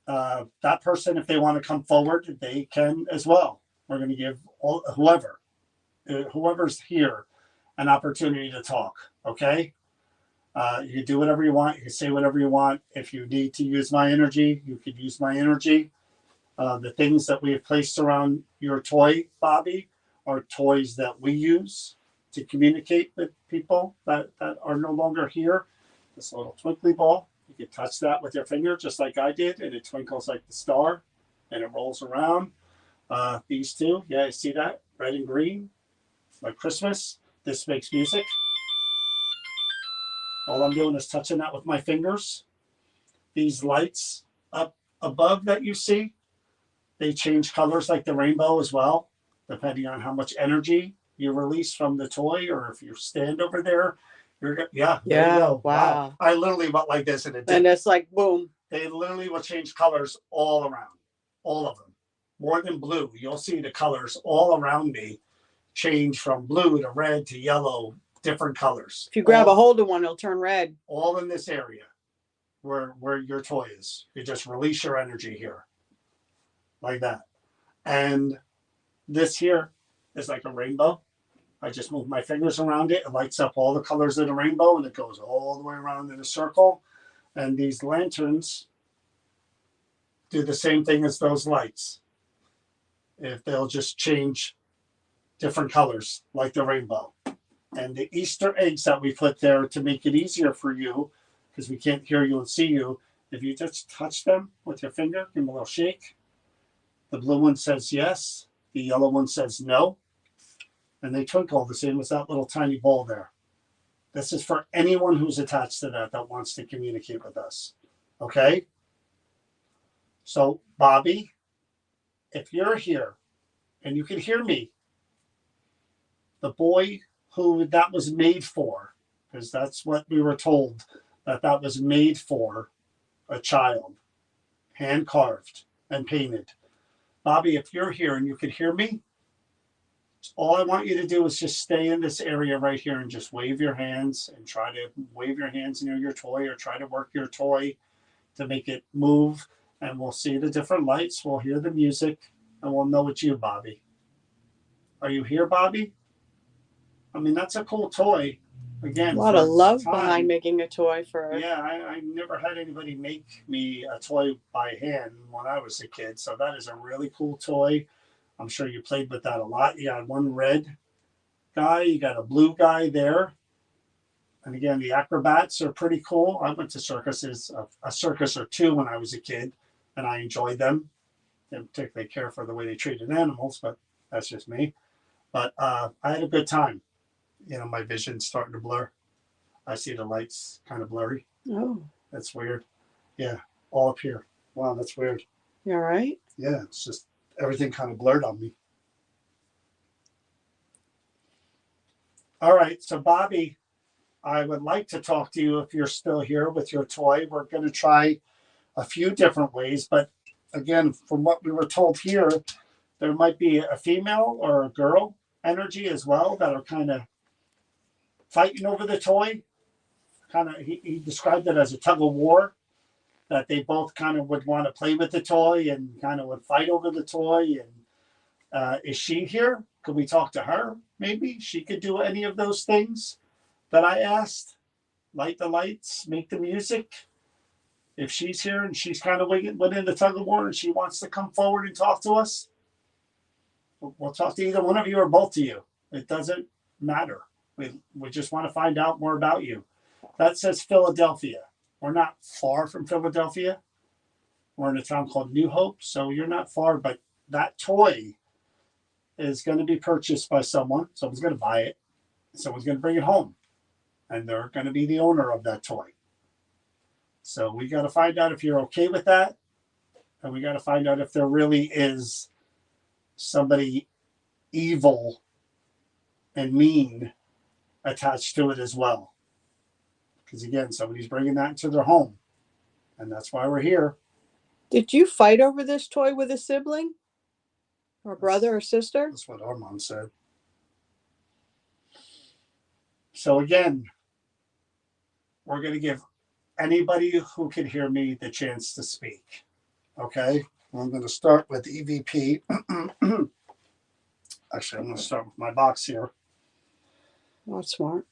That person, if they want to come forward, they can as well. We're going to give whoever's here an opportunity to talk. Okay. You can do whatever you want. You can say whatever you want. If you need to use my energy, you could use my energy. The things that we have placed around your toy, Bobby, are toys that we use to communicate with people that are no longer here. This little twinkly ball, you can touch that with your finger just like I did, and it twinkles like the star, and it rolls around. These two, yeah, you see that? Red and green, like Christmas. This makes music. All I'm doing is touching that with my fingers. These lights up above that you see, they change colors like the rainbow as well, depending on how much energy you release from the toy, or if you stand over there, there you go. Wow. I literally went like this, and it did. And it's like boom. They literally will change colors all around, all of them, more than blue. You'll see the colors all around me change from blue to red to yellow, different colors. If you grab a hold of one, it'll turn red. All in this area where your toy is. You just release your energy here, like that. And this here is like a rainbow. I just move my fingers around it. It lights up all the colors of the rainbow, and it goes all the way around in a circle. And these lanterns do the same thing as those lights. If they'll just change different colors like the rainbow. And the Easter eggs that we put there to make it easier for you, because we can't hear you and see you, if you just touch them with your finger, give them a little shake. The blue one says yes. The yellow one says no. And they twinkle the same as that little tiny ball there. This is for anyone who's attached to that wants to communicate with us. Okay? So, Bobby, if you're here and you can hear me, the boy who that was made for, because that's what we were told, that was made for a child, hand carved and painted. Bobby, if you're here and you can hear me, all I want you to do is just stay in this area right here and just wave your hands and try to wave your hands near your toy or try to work your toy to make it move. And we'll see the different lights. We'll hear the music and we'll know it's you, Bobby. Are you here, Bobby? I mean, that's a cool toy. Again, a lot of love time, behind making a toy for. Yeah, I never had anybody make me a toy by hand when I was a kid. So that is a really cool toy. I'm sure you played with that a lot. You got one red guy, you got a blue guy there. And again, the acrobats are pretty cool. I went to circuses, a circus or two when I was a kid, and I enjoyed them. Didn't particularly care for the way they treated animals, but that's just me. But I had a good time. You know, my vision's starting to blur. I see the lights kind of blurry. Oh, That's weird. Yeah, all up here. Wow, that's weird. you all right? Yeah, it's just everything kind of blurred on me. All right, so Bobby, I would like to talk to you if you're still here with your toy. We're going to try a few different ways, but again, from what we were told here, there might be a female or a girl energy as well that are kind of fighting over the toy. Kind of, he described it as a tug of war, that they both kind of would want to play with the toy and kind of would fight over the toy. And is she here? Could we talk to her? Maybe she could do any of those things that I asked. Light the lights, make the music. If she's here and she's kind of winning the tug of war and she wants to come forward and talk to us, we'll talk to either one of you or both of you. It doesn't matter. We just want to find out more about you. That says Philadelphia. We're not far from Philadelphia. We're in a town called New Hope, so you're not far, but that toy is going to be purchased by someone. Someone's going to buy it. Someone's going to bring it home, and they're going to be the owner of that toy. So we got to find out if you're okay with that, and we got to find out if there really is somebody evil and mean attached to it as well. Because again, somebody's bringing that into their home, and that's why we're here. Did you fight over this toy with a sibling? Or brother or sister? That's what our mom said. So again, we're going to give anybody who can hear me the chance to speak. Okay? I'm going to start with EVP. Actually, I'm going to start with my box here. Oh, smart.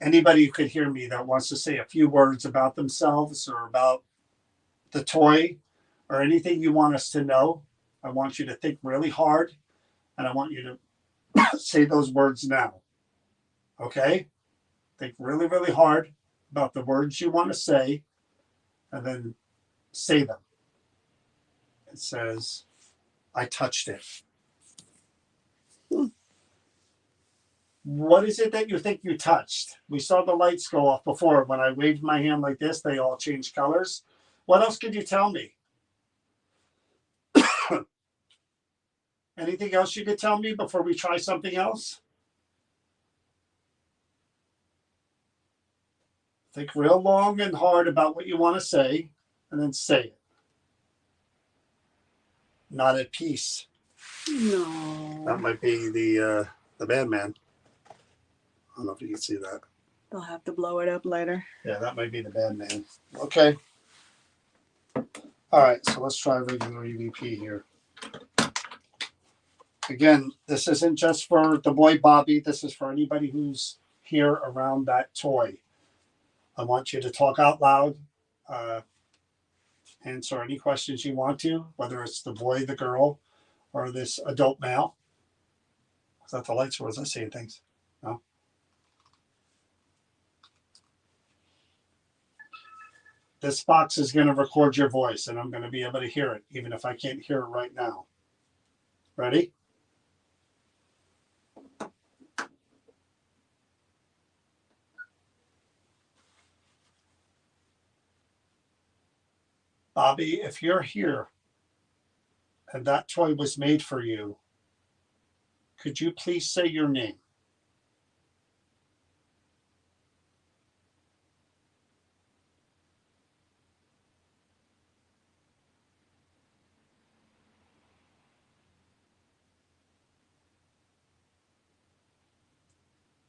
Anybody who could hear me that wants to say a few words about themselves or about the toy or anything you want us to know, I want you to think really hard and I want you to say those words now. Okay? Think really, really hard about the words you want to say and then say them. It says, I touched it. What is it that you think you touched? We saw the lights go off before. When I waved my hand like this, they all changed colors. What else could you tell me? Anything else you could tell me before we try something else? Think real long and hard about what you want to say, and then say it. Not at peace. No. That might be the bad man. I don't know if you can see that. They'll have to blow it up later. Yeah, that might be the bad man. Okay. All right, so let's try regular EVP here. Again, this isn't just for the boy Bobby. This is for anybody who's here around that toy. I want you to talk out loud, answer any questions you want to, whether it's the boy, the girl, or this adult male. Is that the lights or was I seeing things? No. This box is going to record your voice, and I'm going to be able to hear it, even if I can't hear it right now. Ready? Bobby, if you're here and that toy was made for you, could you please say your name?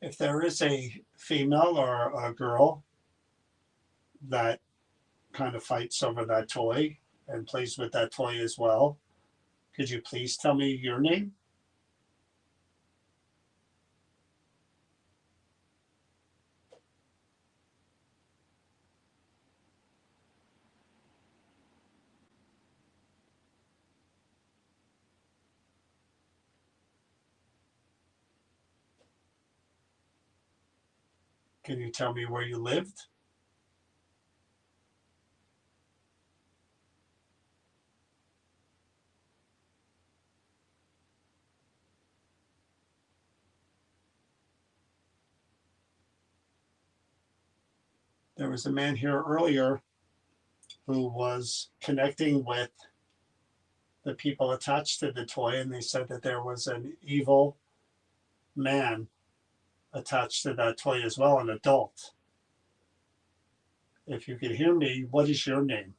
If there is a female or a girl that kind of fights over that toy and plays with that toy as well, could you please tell me your name? Can you tell me where you lived? There was a man here earlier who was connecting with the people attached to the toy, and they said that there was an evil man attached to that toy as well, an adult. If you can hear me, what is your name?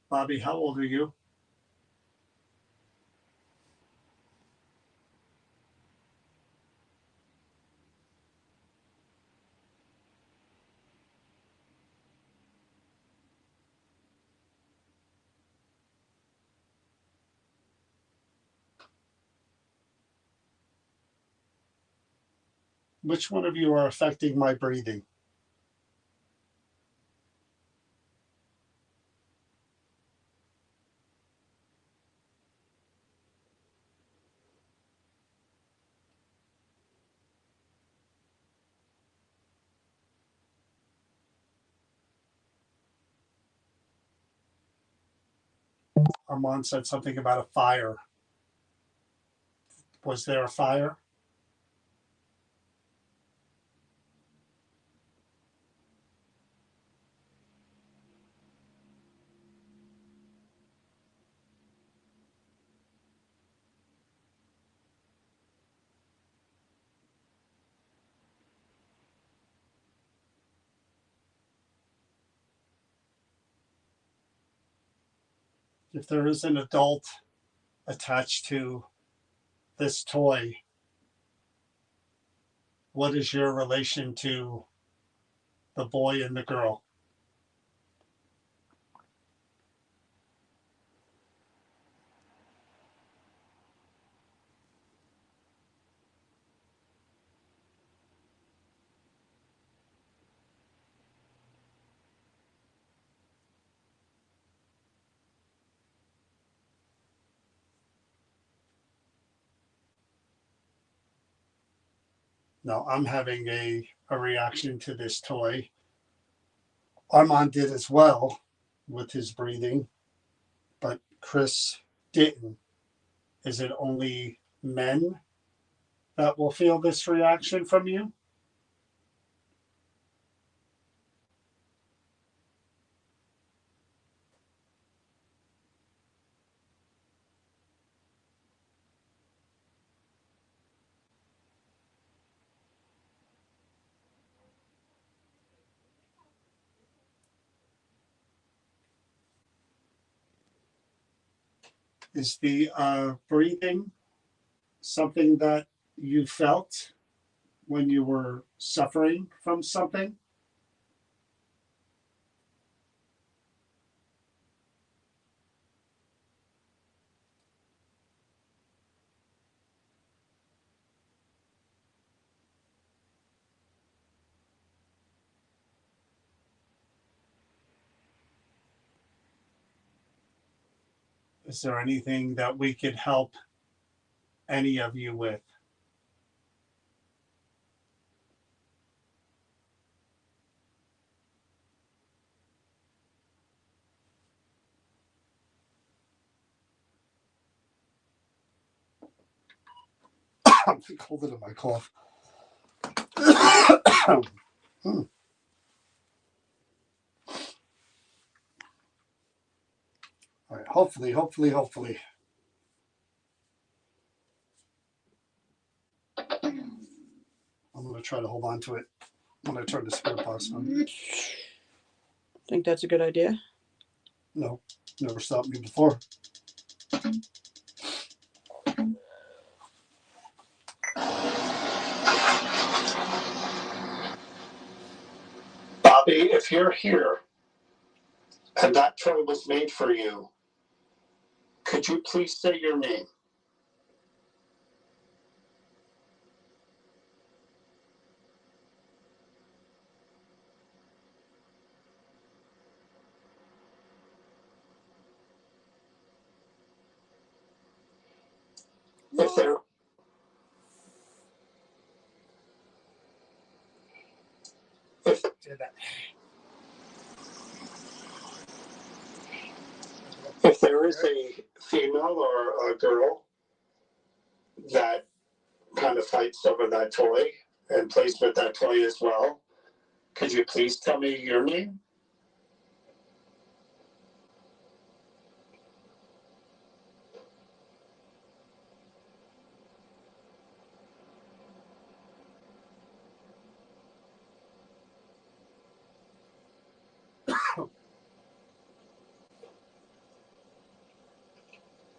Bobby, how old are you? Which one of you are affecting my breathing? Armand said something about a fire. Was there a fire? If there is an adult attached to this toy, what is your relation to the boy and the girl? No, I'm having a reaction to this toy. Armand did as well with his breathing, but Chris didn't. Is it only men that will feel this reaction from you? Is the breathing something that you felt when you were suffering from something? Is there anything that we could help any of you with? I'm colder than my cough. All right, hopefully. I'm going to try to hold on to it when I turn the spirit box on. Think that's a good idea? No, never stopped me before. Bobby, if you're here and that toy was made for you, could you please say your name? If there, if there is a female or a girl that kind of fights over that toy and plays with that toy as well, could you please tell me your name?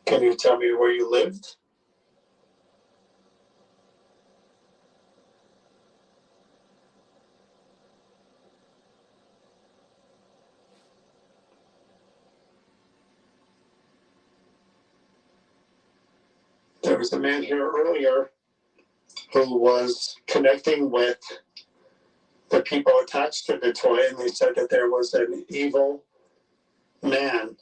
Can you tell me where you lived? There was a man here earlier who was connecting with the people attached to the toy, and they said that there was an evil man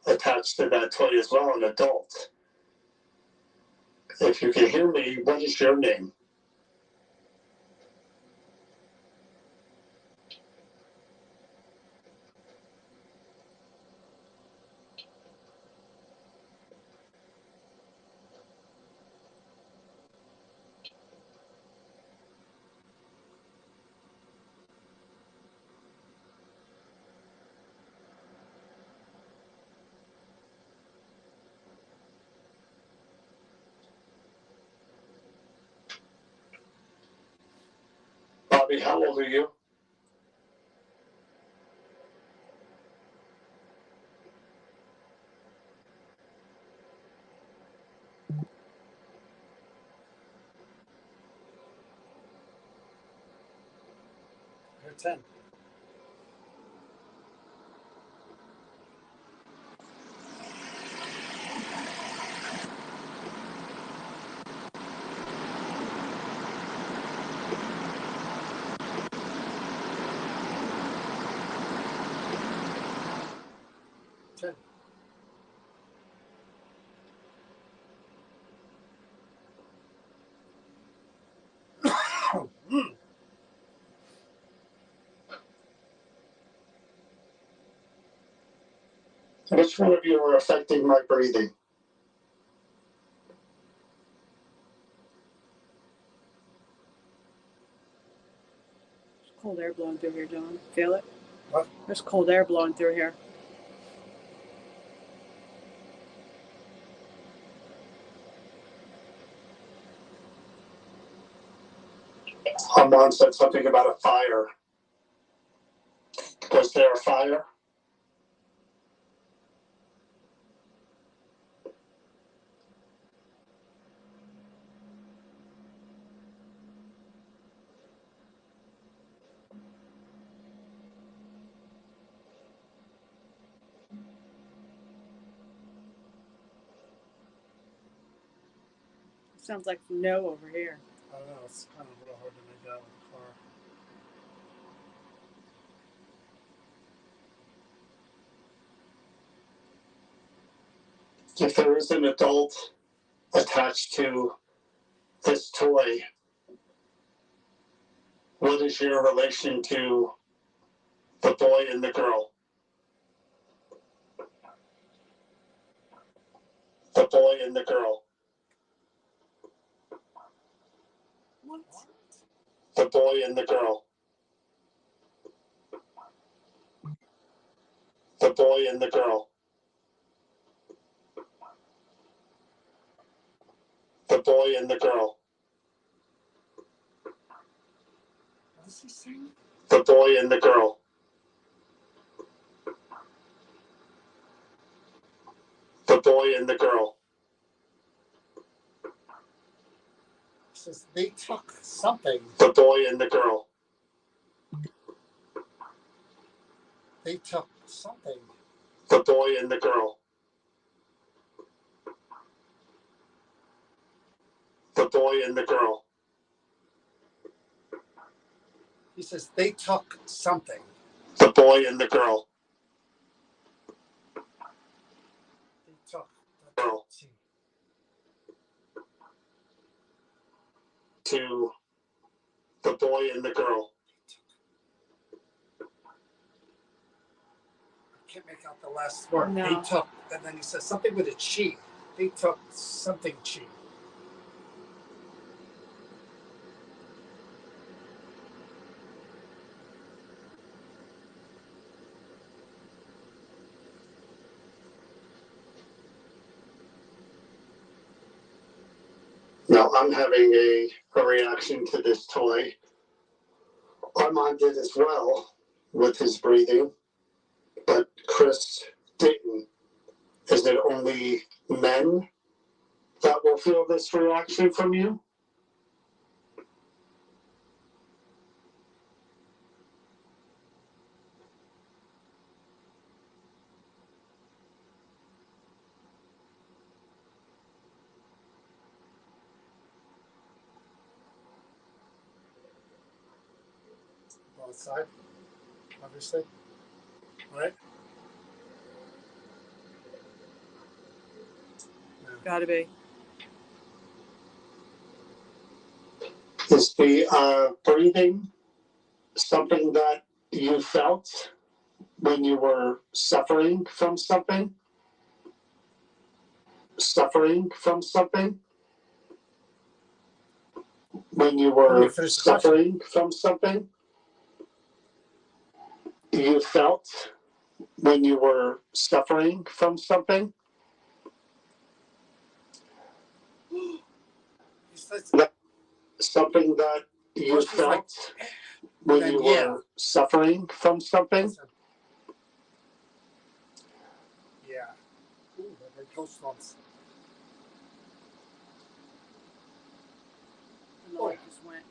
attached to that toy as well, an adult. If you can hear me, what is your name? Bobby, how old are you? You're 10. Which one of you are affecting my breathing? Cold air blowing through here, John. Feel it? What? There's cold air blowing through here. Mom said something about a fire. Was there a fire? Sounds like no over here. I don't know. It's kind of a little hard to make out with the car. If there is an adult attached to this toy, what is your relation to the boy and the girl? The boy and the girl. The boy and the girl. The boy and the girl. The boy and the girl. What is he saying? The boy and the girl. The boy and the girl. Says they took something. The boy and the girl. They took something. The boy and the girl. The boy and the girl. He says they took something. The boy and the girl. They took the girl. To the boy and the girl. I can't make out the last word. No. They took, and then he says something with a chi. They took something chi. Now I'm having a reaction to this toy. Armand did as well with his breathing, but Chris didn't. Is it only men that will feel this reaction from you? Both sides, obviously. Right? Gotta be. Is the breathing something that you felt when you were suffering from something? Suffering from something? When you were suffering from something? You felt when you were suffering from something? Something that you felt when you were suffering from something? Yeah. Ooh, they're ghost ones. The light just went.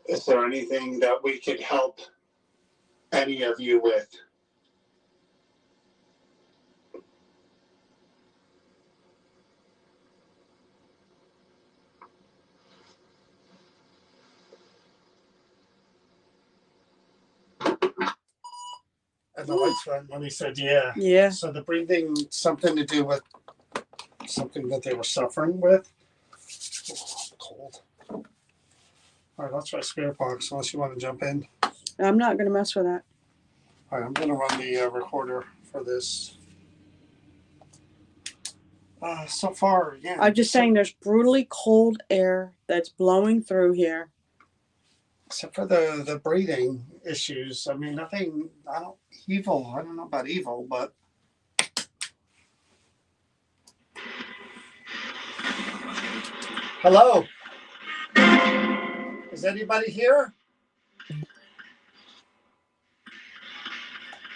Is there anything that we could help any of you with? And the lights went when he said, yeah. Yeah. So the breathing, something to do with something that they were suffering with. Oh, cold. All right, let's try Spirit Box unless you want to jump in. I'm not gonna mess with that. All right, I'm going to run the recorder for this. So far, yeah. I'm just saying there's brutally cold air that's blowing through here. Except for the breathing issues. I mean, nothing, I don't know about evil, but. Hello? Is anybody here?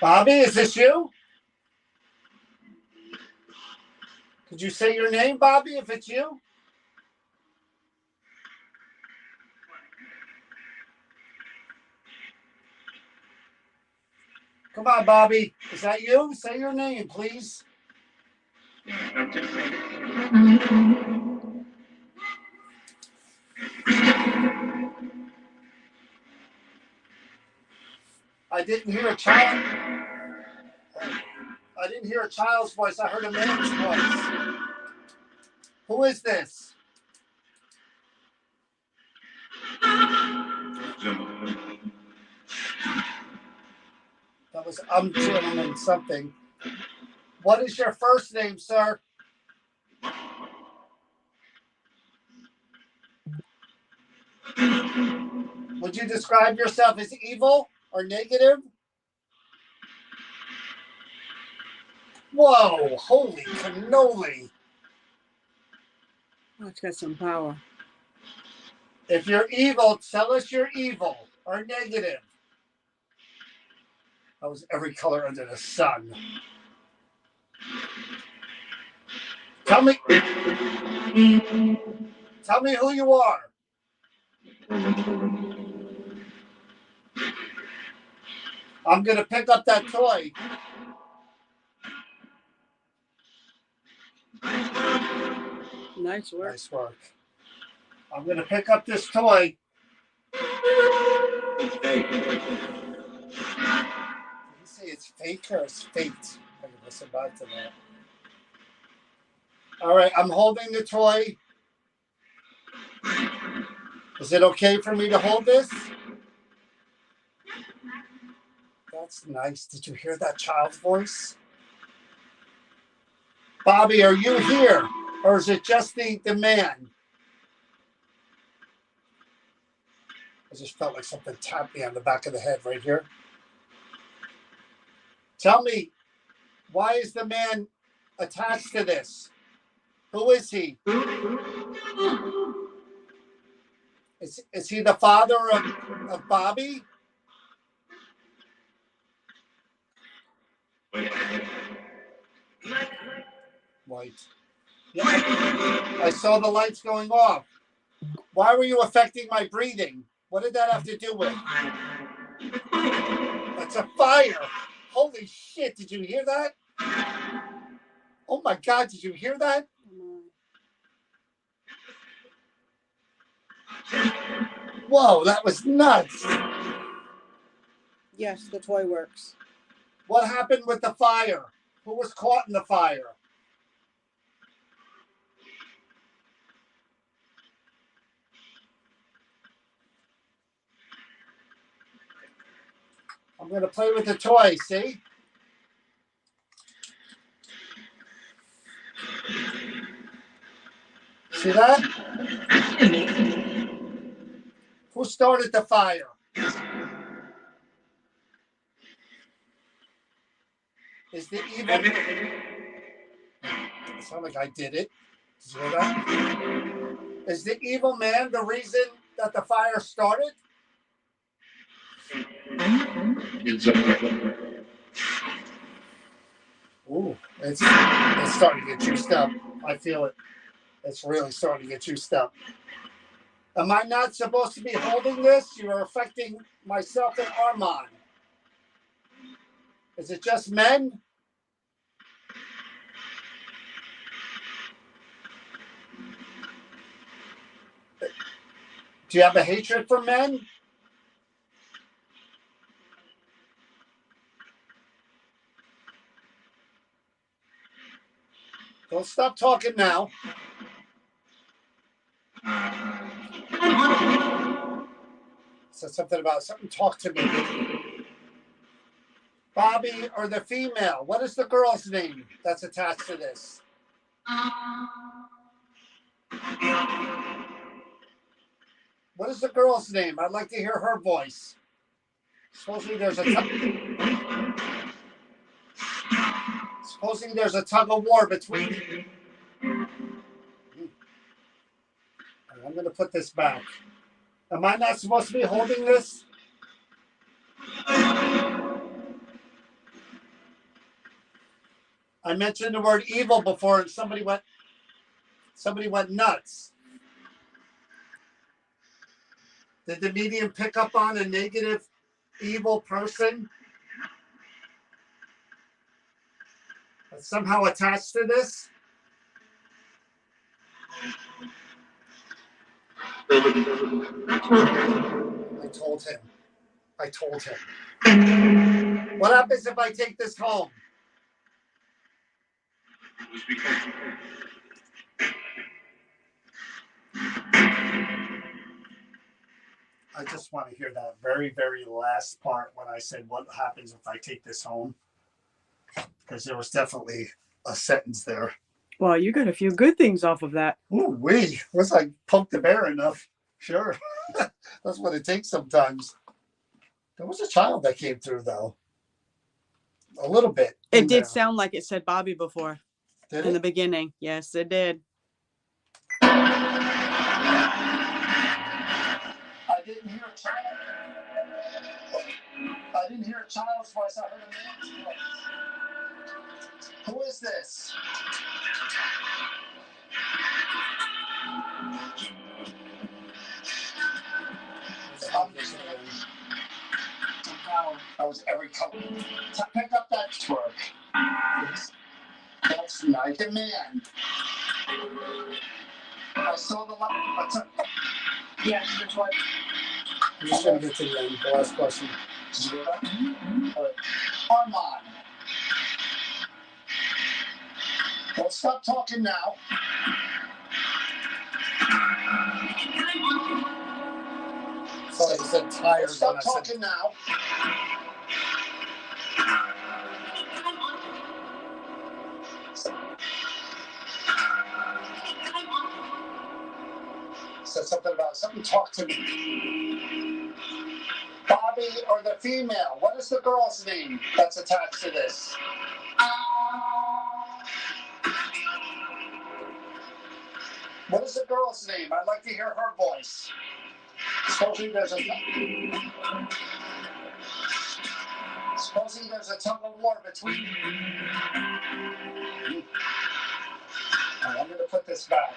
Bobby, is this you? Could you say your name, Bobby, if it's you? Come on, Bobby. Is that you? Say your name, please. I didn't hear a child. I didn't hear a child's voice. I heard a man's voice. Who is this? was gentleman something. What is your first name, sir? Would you describe yourself as evil or negative? Whoa, holy cannoli. Oh, it's got some power. If you're evil, tell us you're evil or negative. That was every color under the sun. Tell me who you are. I'm going to pick up that toy. Nice work. Nice work. I'm going to pick up this toy. Did you say it's fake or it's fate? I can listen back to that. All right, I'm holding the toy. Is it okay for me to hold this? That's nice. Did you hear that child's voice? Bobby, are you here? Or is it just the man? I just felt like something tapped me on the back of the head right here. Tell me, why is the man attached to this? Who is he? Is he the father of Bobby? White. Yeah, I saw the lights going off. Why were you affecting my breathing? What did that have to do with? That's a fire. Holy shit, did you hear that? Oh my God, did you hear that? Whoa, that was nuts. Yes, the toy works. What happened with the fire? Who was caught in the fire? I'm going to play with the toy, see? See that? Who started the fire? Is the evil... It sounded like I did it. Did you hear that? Is the evil man the reason that the fire started? Ooh, it's starting to get juiced up. I feel it. It's really starting to get juiced up. Am I not supposed to be holding this? You are affecting myself and Armand. Is it just men? Do you have a hatred for men? Don't stop talking now. Said something about something. Talk to me. Bobby or the female? What is the girl's name that's attached to this? What is the girl's name? I'd like to hear her voice. Supposing there's a tug of war between. I'm going to put this back. Am I not supposed to be holding this? I mentioned the word evil before, and somebody went nuts. Did the medium pick up on a negative, evil person that's somehow attached to this? I told him. What happens if I take this home? I just want to hear that very, very last part when I said, what happens if I take this home? Because there was definitely a sentence there. Well, you got a few good things off of that. Ooh, wee. Was I poked the bear enough? Sure. That's what it takes sometimes. There was a child that came through, though. A little bit. It did sound like it said Bobby before Did in the it? beginning. Yes, it did. I didn't hear a child. I didn't hear a child's voice. I heard a man's voice. Who is this? I was every color. Pick up that twerk. That's like a man. I saw the light. Yes, that's what. I'm just going to get to the end. The last question. Armand. Don't stop talking now. Sorry, I said tired. Stop talking now. Said something about something. Talk to me. Bobby or the female? What is the girl's name that's attached to this? What is the girl's name? I'd like to hear her voice. Supposing there's a tug of war between. Right, I'm going to put this back.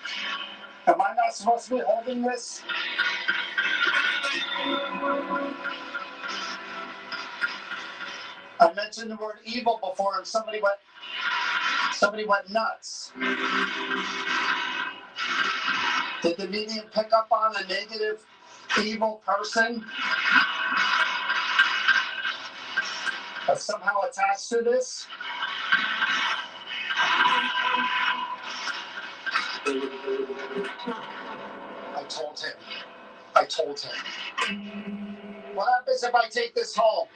Am I not supposed to be holding this? I mentioned the word evil before, and somebody went nuts. Did the medium pick up on a negative, evil person that's somehow attached to this? I told him. What happens if I take this home?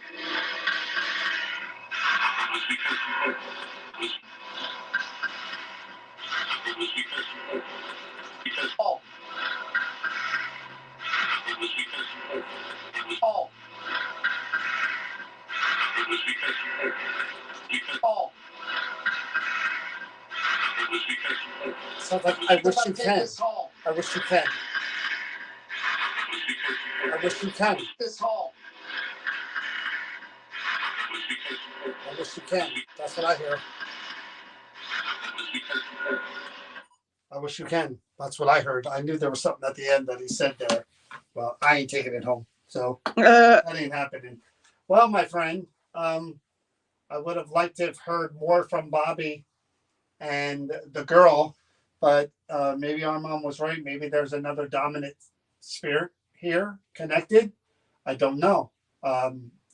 Oh. Oh. Oh. So like, I wish you can. I wish you can. I wish you can. This home. I wish you can. That's what I hear. I wish you can. That's what I heard. I knew there was something at the end that he said there. Well, I ain't taking it home. So that ain't happening. Well, my friend, I would have liked to have heard more from Bobby and the girl, but maybe our mom was right. Maybe there's another dominant spirit here connected. I don't know.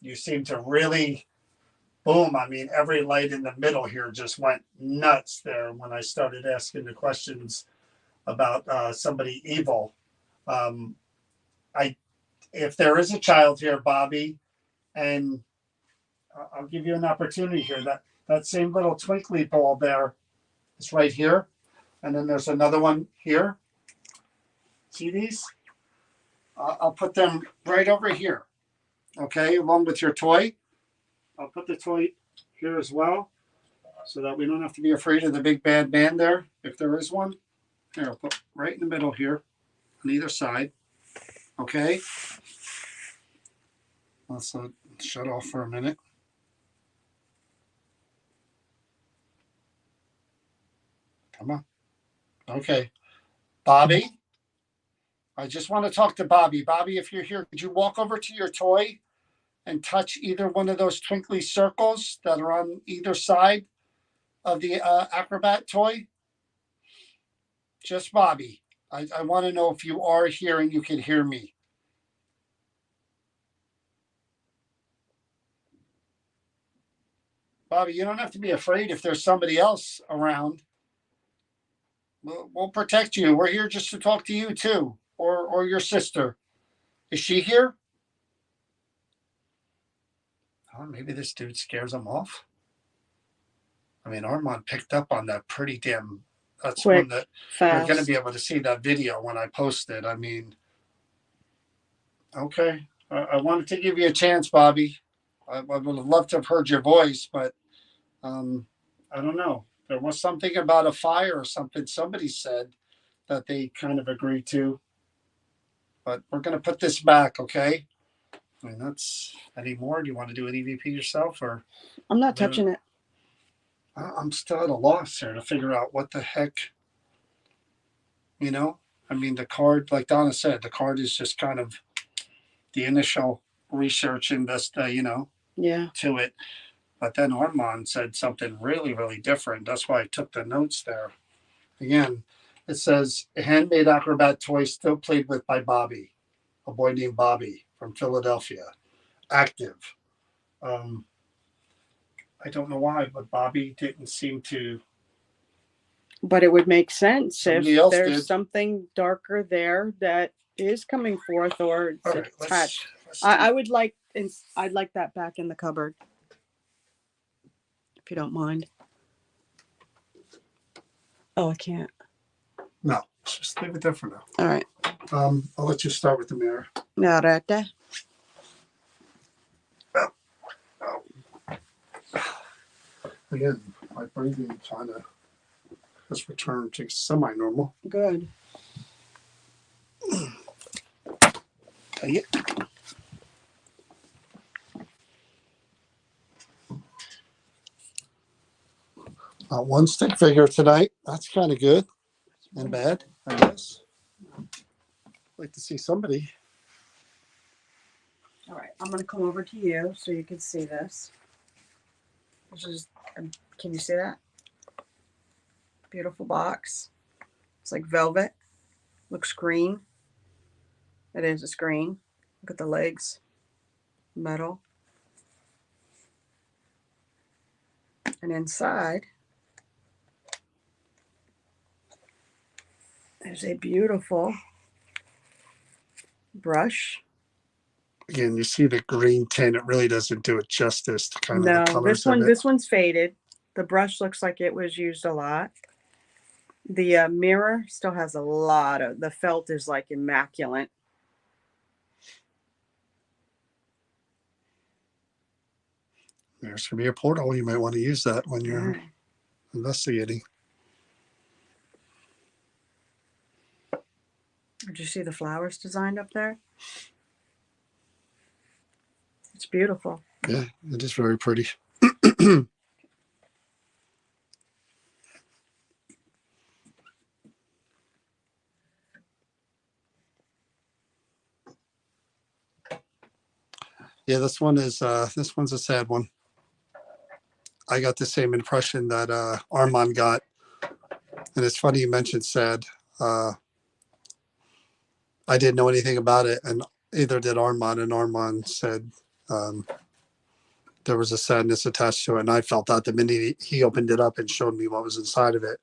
You seem to really boom. I mean, every light in the middle here just went nuts there when I started asking the questions about somebody evil. If there is a child here, Bobby, and I'll give you an opportunity here. That same little twinkly ball there is right here, and then there's another one here. See these? I'll put them right over here. Okay, along with your toy. I'll put the toy here as well, so that we don't have to be afraid of the big bad man there, if there is one. Here, I'll put right in the middle here, on either side. Okay. Let's shut off for a minute. Come on. Okay. Bobby, I just want to talk to Bobby. Bobby, if you're here, could you walk over to your toy and touch either one of those twinkly circles that are on either side of the Acrobat toy? Just Bobby. I want to know if you are here and you can hear me. Bobby, you don't have to be afraid if there's somebody else around. We'll protect you. We're here just to talk to you too, or your sister. Is she here? Oh, maybe this dude scares him off. I mean, Armand picked up on that pretty damn. That's Quick, one that you're fast. going to be able to see that video when I post it. I mean, okay. I wanted to give you a chance, Bobby. I would have loved to have heard your voice, but I don't know. There was something about a fire or something somebody said that they kind of agreed to. But we're going to put this back, okay? I mean, that's any more. Do you want to do an EVP yourself, or I'm not touching it. I'm still at a loss here to figure out what the heck, you know? I mean, the card, like Donna said, the card is just kind of the initial research Yeah. to it. But then Armand said something really, really different. That's why I took the notes there. Again, it says a handmade acrobat toy still played with by Bobby, a boy named Bobby from Philadelphia, active. I don't know why, but Bobby didn't seem to. But it would make sense if Somebody else there's did. something darker there that is coming forth or it's All right, attached. let's I would like, I'd like that back in the cupboard, if you don't mind. Oh, I can't. no, let's just leave it there for now. All right. I'll let you start with the mirror. Now right there. Again, my breathing kind of has returned to semi-normal. Good. Yeah. One stick figure tonight. That's kind of good and bad, I guess. Like to see somebody. All right. I'm going to come over to you so you can see this. This is, can you see that? Beautiful box. It's like velvet. Looks green. It is. It's green. Look at the legs. Metal. And inside, there's a beautiful brush. Again, you see the green tint. It really doesn't do it justice to kind of the No, colors of it. this one's faded. The brush looks like it was used a lot. The mirror still has a lot of, the felt is like immaculate. There's going to be a portal. You might want to use that when you're investigating. Did you see the flowers designed up there? It's beautiful. Yeah, it is very pretty. Yeah, this one's a sad one. I got the same impression that Armand got. And it's funny you mentioned sad. I didn't know anything about it, and either did Armand, and Armand said there was a sadness attached to it, and I felt that the minute he opened it up and showed me what was inside of it.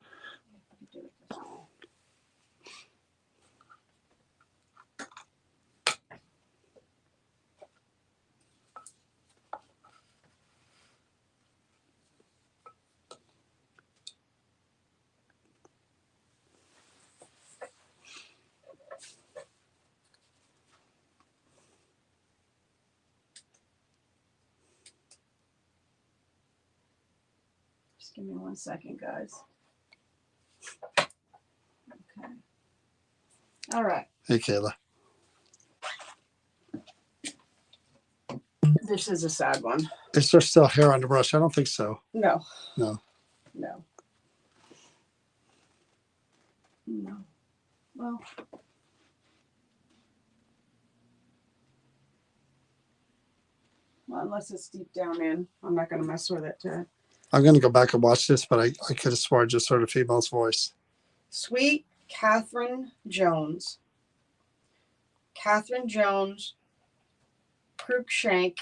Just give me 1 second, guys. Okay. All right. Hey, Kayla. This is a sad one. Is there still hair on the brush? I don't think so. No. No. No. No. Well. Well, unless it's deep down in, I'm not going to mess with it. I'm going to go back and watch this, but I could have sworn I just heard a female's voice. Sweet Catherine Jones. Catherine Jones Cruikshank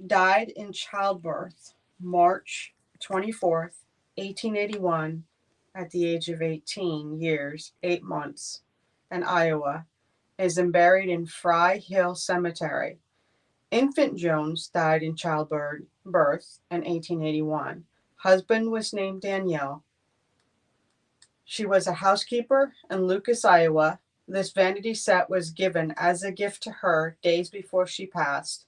died in childbirth March 24th, 1881, at the age of 18 years, 8 months, in Iowa, is buried in Fry Hill Cemetery. Infant Jones died in childbirth in 1881. Husband was named Danielle. She was a housekeeper in Lucas, Iowa. This vanity set was given as a gift to her days before she passed,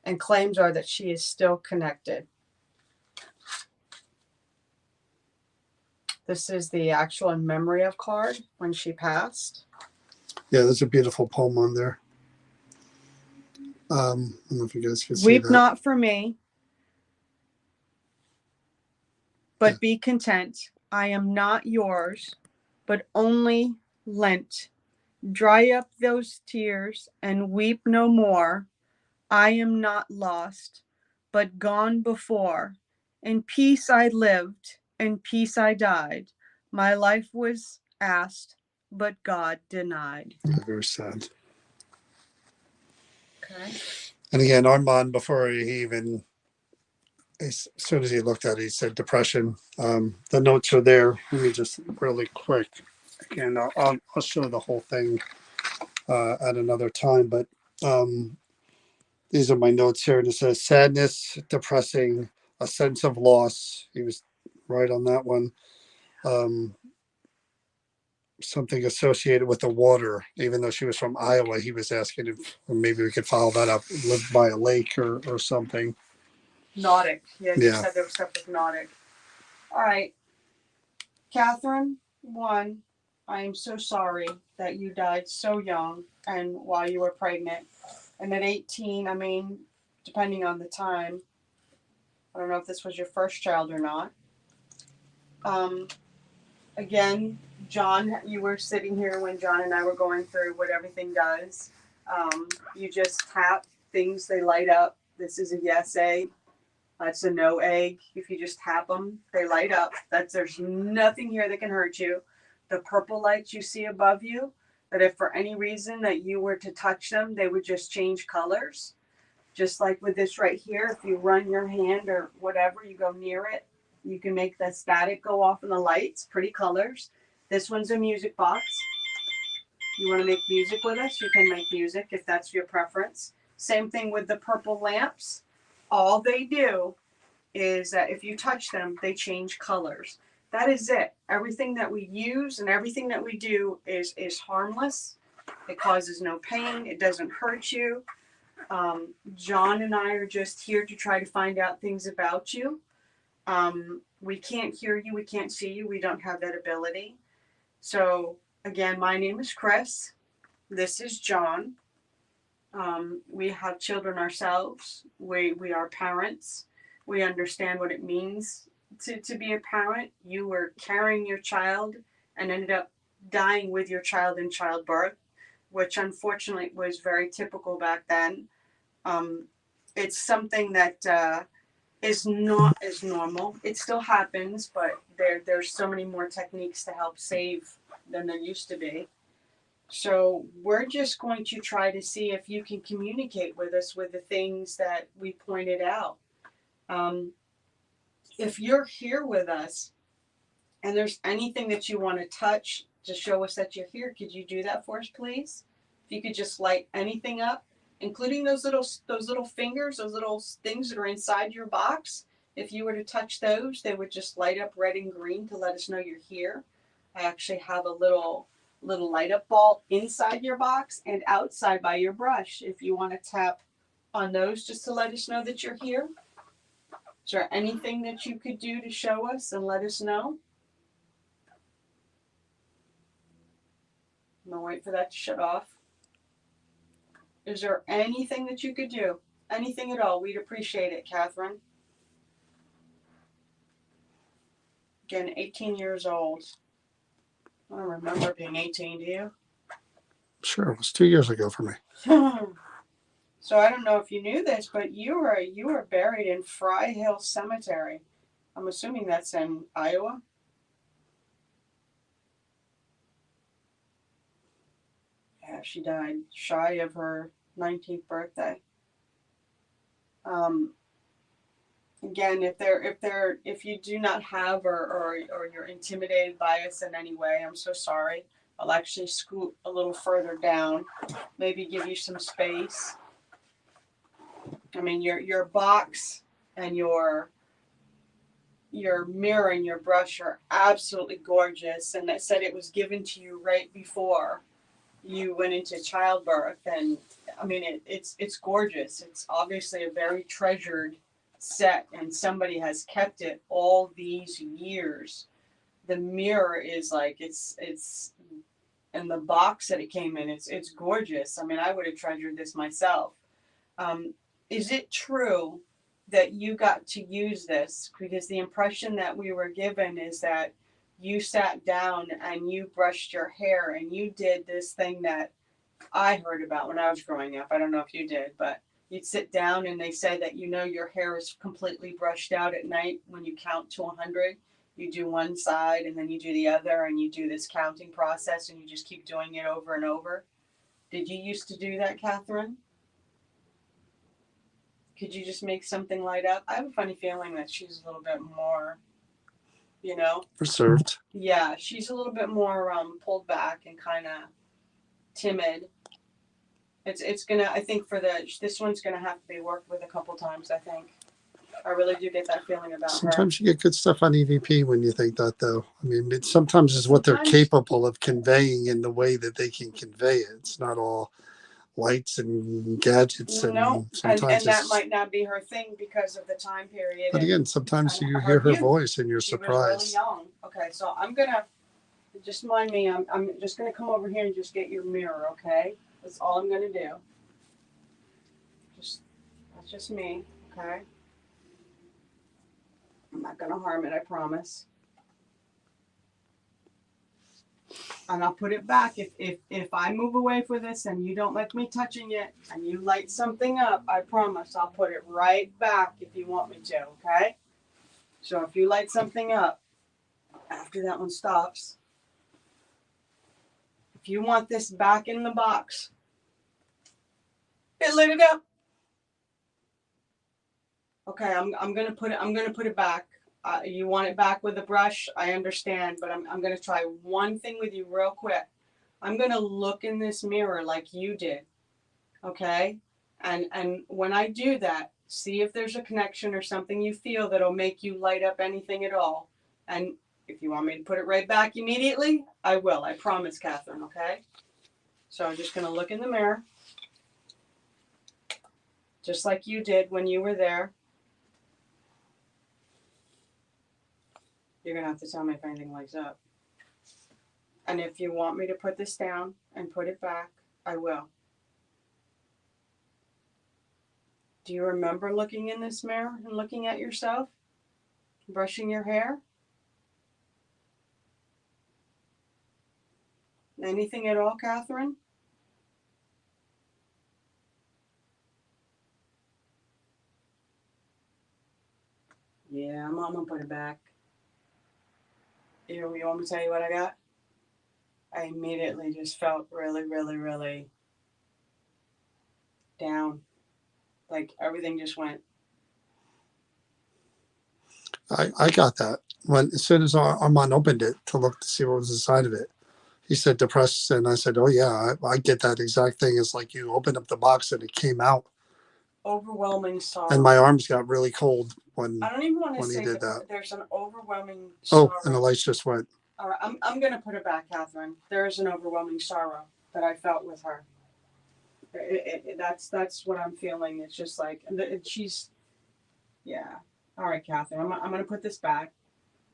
and claims are that she is still connected. This is the actual in memory of card when she passed. Yeah, there's a beautiful poem on there. I don't know if you guys can see Weep that. not for me, but Yeah. be content. I am not yours, but only lent. Dry up those tears and weep no more. I am not lost, but gone before. In peace I lived, in peace I died. My life was asked, but God denied. Very sad. Okay. And again, Armand, before he even, as soon as he looked at it, he said depression. The notes are there. Let me just really quick. Again, I'll show the whole thing at another time, but these are my notes here. And it says sadness, depressing, a sense of loss. He was right on that one. Something associated with the water, even though she was from Iowa, he was asking if maybe we could follow that up, lived by a lake or something. Nautic. Yeah, you Yeah. said there was stuff with Nautic. All right. Catherine, one, I am so sorry that you died so young and while you were pregnant. And at 18, I mean, depending on the time, I don't know if this was your first child or not. Again, John, you were sitting here when John and I were going through what everything does. You just tap things, they light up. This is a yes egg. That's a no egg. If you just tap them, they light up. There's nothing here that can hurt you. The purple lights you see above you, that if for any reason that you were to touch them, they would just change colors. Just like with this right here, if you run your hand or whatever, you go near it, you can make the static go off in the lights, pretty colors. This one's a music box. You want to make music with us, you can make music if that's your preference. Same thing with the purple lamps. All they do is that if you touch them, they change colors. That is it. Everything that we use and everything that we do is harmless. It causes no pain. It doesn't hurt you. John and I are just here to try to find out things about you. We can't hear you. We can't see you. We don't have that ability. So again, my name is Chris. This is John. We have children ourselves. We are parents. We understand what it means to be a parent. You were carrying your child and ended up dying with your child in childbirth, which unfortunately was very typical back then. It's something that is not as normal. It still happens, but there's so many more techniques to help save than there used to be. So we're just going to try to see if you can communicate with us with the things that we pointed out. If you're here with us and there's anything that you want to touch to show us that you're here, could you do that for us, please? If you could just light anything up, including those little fingers, those little things that are inside your box. If you were to touch those, they would just light up red and green to let us know you're here. I actually have a little light up ball inside your box and outside by your brush. If you want to tap on those just to let us know that you're here. Is there anything that you could do to show us and let us know? I'm gonna wait for that to shut off. Is there anything that you could do? Anything at all? We'd appreciate it, Catherine. Again, 18 years old. I don't remember being 18, do you? Sure, it was 2 years ago for me. So I don't know if you knew this, but you were buried in Fry Hill Cemetery. I'm assuming that's in Iowa. Yeah, she died shy of her 19th birthday. Again, if you do not have or you're intimidated by us in any way, I'm so sorry. I'll actually scoot a little further down, maybe give you some space. I mean, your box and your mirror and your brush are absolutely gorgeous, and it said it was given to you right before you went into childbirth. And I mean, it's gorgeous. It's obviously a very treasured set, and somebody has kept it all these years. The mirror is like it's and the box that it came in, it's gorgeous. I mean, I would have treasured this myself. Is it true that you got to use this? Because the impression that we were given is that you sat down and you brushed your hair and you did this thing that I heard about when I was growing up. I don't know if you did, but you'd sit down and they say that your hair is completely brushed out at night when you count to 100. You do one side and then you do the other, and you do this counting process and you just keep doing it over and over. Did you used to do that, Catherine? Could you just make something light up? I have a funny feeling that she's a little bit more, Reserved. Yeah, she's a little bit more pulled back and kind of timid. It's gonna. I think for this one's gonna have to be worked with a couple times. I think. I really do get that feeling about her. Sometimes you get good stuff on EVP when you think that, though. I mean, it sometimes is what they're capable of conveying in the way that they can convey it. It's not all lights and gadgets. No, sometimes and that might not be her thing because of the time period. But again, sometimes you hear her voice and you're surprised. She was really young. Okay, so I'm gonna just mind me. I'm just gonna come over here and just get your mirror. Okay, that's all I'm gonna do. That's just me. Okay. I'm not gonna harm it, I promise. And I'll put it back. If I move away for this and you don't like me touching it and you light something up, I promise I'll put it right back if you want me to, okay? So if you light something up after that one stops, if you want this back in the box, it lit it up. Okay, I'm gonna put it back. You want it back with a brush? I understand, but I'm gonna try one thing with you real quick. I'm gonna look in this mirror like you did, okay? And when I do that, see if there's a connection or something you feel that'll make you light up anything at all. And if you want me to put it right back immediately, I will. I promise, Catherine. Okay? So I'm just gonna look in the mirror, just like you did when you were there. You're gonna have to tell me if anything lights up. And if you want me to put this down and put it back, I will. Do you remember looking in this mirror and looking at yourself? Brushing your hair? Anything at all, Catherine? Yeah, I'm gonna put it back. You want me to tell you what I got? I immediately just felt really, really, really down. Like everything just went. I got that. As soon as Armand opened it to look to see what was inside of it, he said depressed, and I said, oh yeah, I get that exact thing. It's like you opened up the box and it came out. Overwhelming sorrow. And my arms got really cold when I don't even want to say he did that. There's an overwhelming sorrow. Oh, and the lights just went. All right, I'm going to put it back, Catherine. There is an overwhelming sorrow that I felt with her. That's what I'm feeling. It's just like, and she's, yeah. All right, Catherine, I'm going to put this back.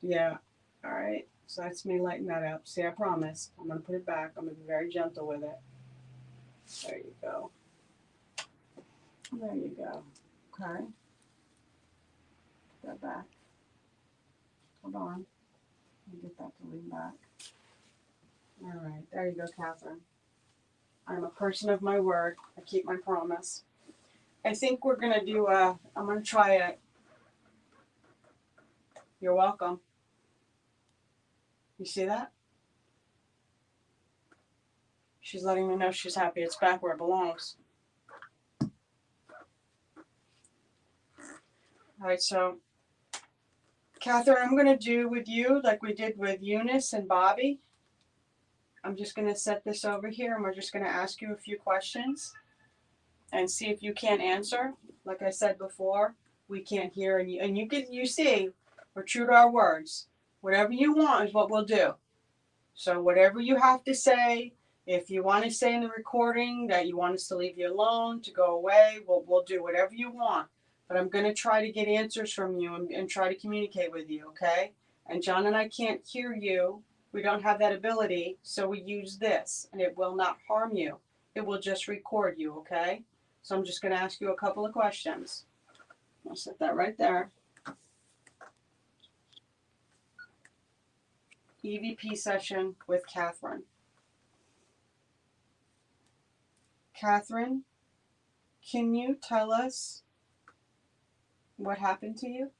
Yeah. All right. So that's me lighting that up. See, I promise. I'm going to put it back. I'm going to be very gentle with it. There you go. There you go. Okay. Put that back. Hold on. Let me get that to lean back. All right. There you go, Catherine. I'm a person of my word. I keep my promise. I think we're going to do I'm going to try it. You're welcome. You see that? She's letting me know she's happy it's back where it belongs. All right, so Catherine, I'm going to do with you like we did with Eunice and Bobby. I'm just going to set this over here and we're just going to ask you a few questions and see if you can't answer. Like I said before, we can't hear, and you see, we're true to our words. Whatever you want is what we'll do. So whatever you have to say, if you want to say in the recording that you want us to leave you alone, to go away, we'll do whatever you want. But I'm going to try to get answers from you and try to communicate with you, okay? And John and I can't hear you. We don't have that ability, so we use this, and it will not harm you. It will just record you, okay? So I'm just going to ask you a couple of questions. I'll set that right there. EVP session with Catherine. Catherine, can you tell us what happened to you?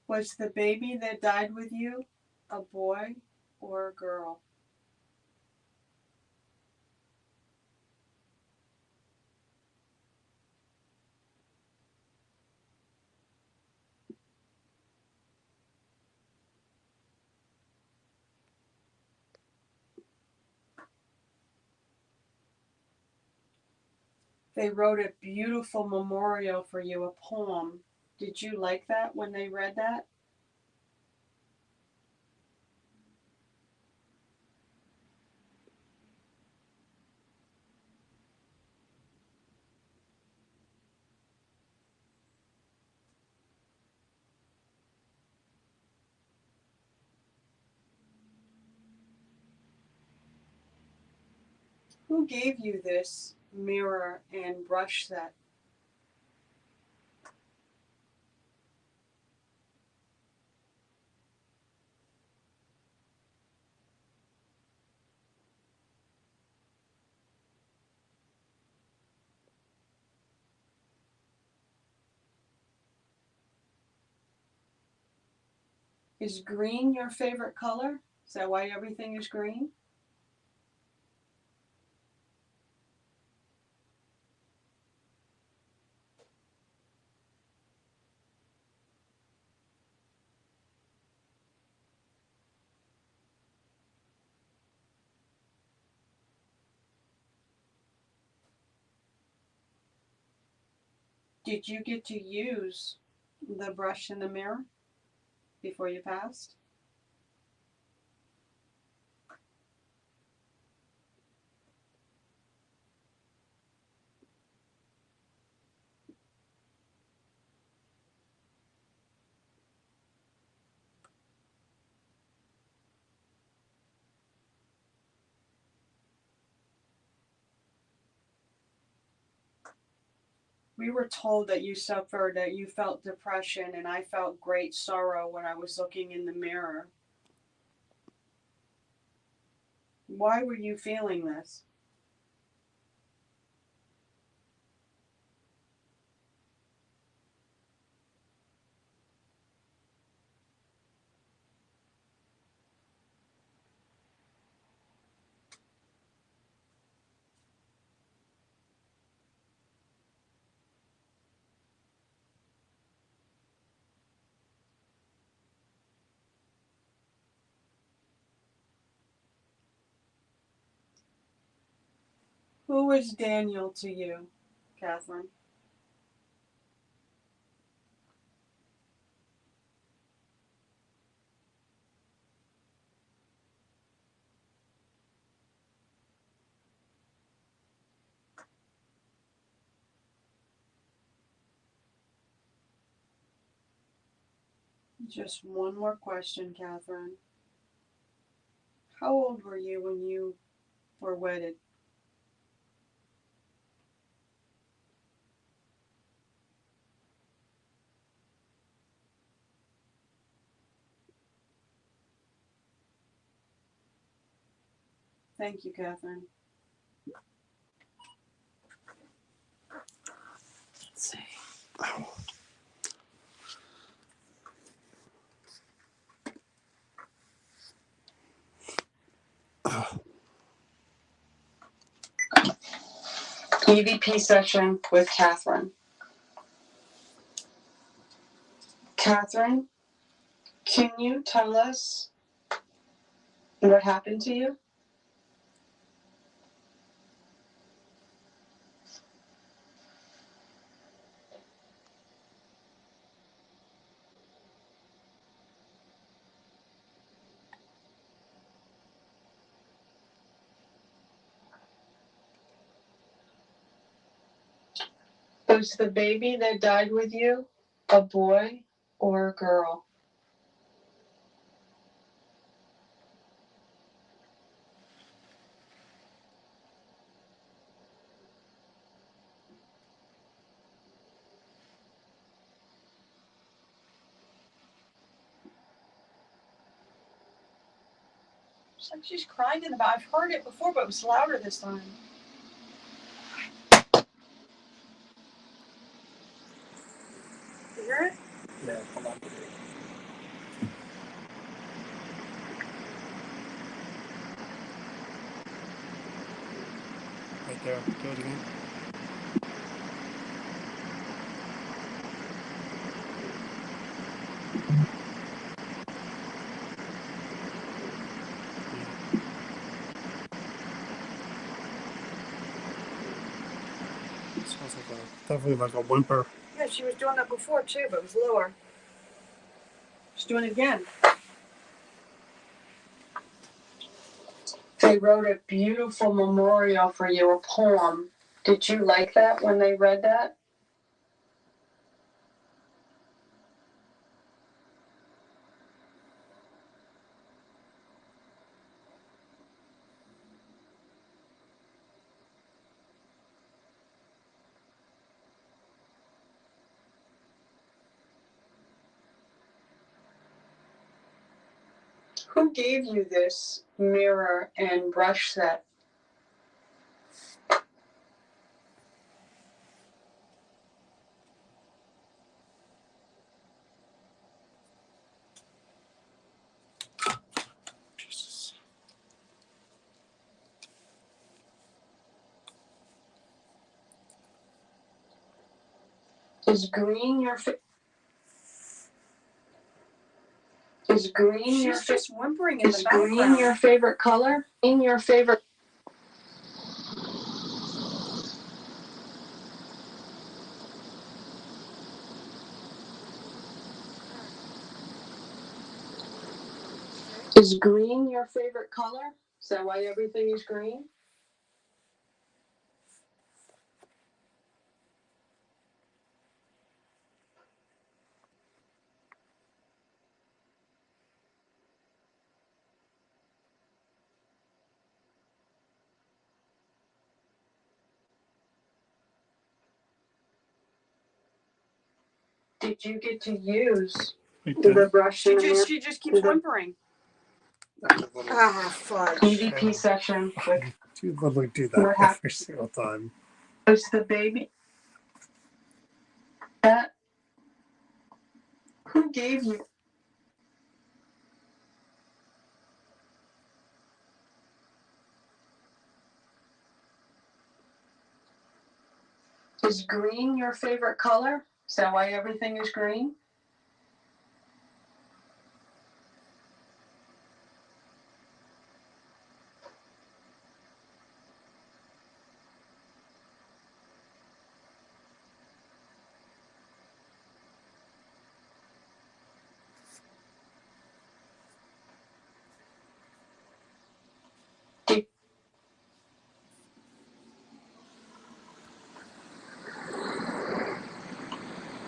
Was the baby that died with you a boy or a girl? They wrote a beautiful memorial for you, a poem. Did you like that when they read that? Who gave you this mirror and brush set? Is green your favorite color? Is that why everything is green? Did you get to use the brush in the mirror before you passed? We were told that you suffered, that you felt depression, and I felt great sorrow when I was looking in the mirror. Why were you feeling this? Who is Daniel to you, Catherine? Just one more question, Catherine. How old were you when you were wedded? Thank you, Catherine. Let's see. EVP session with Catherine. Catherine, can you tell us what happened to you? Was the baby that died with you a boy or a girl? It's like she's crying in the back. I've heard it before, but it was louder this time. You hear it? Yeah, hold on. Right there. Do it again. Sounds like definitely like a whimper. Yeah, she was doing that before too, but it was lower. She's doing it again. They wrote a beautiful memorial for you, a poem. Did you like that when they read that? Who gave you this mirror and brush set? Jesus. Is green your Is green your She's just whimpering in the Is background. green your favorite color? In your favorite Is green your favorite color? Is that why everything is green? Did you get to use Right the there. brush? She just keeps whimpering. Ah, fudge. EVP session with You literally do What that happened? every single time. Was the baby that? Who gave you? Is green your favorite color? Is that why everything is green?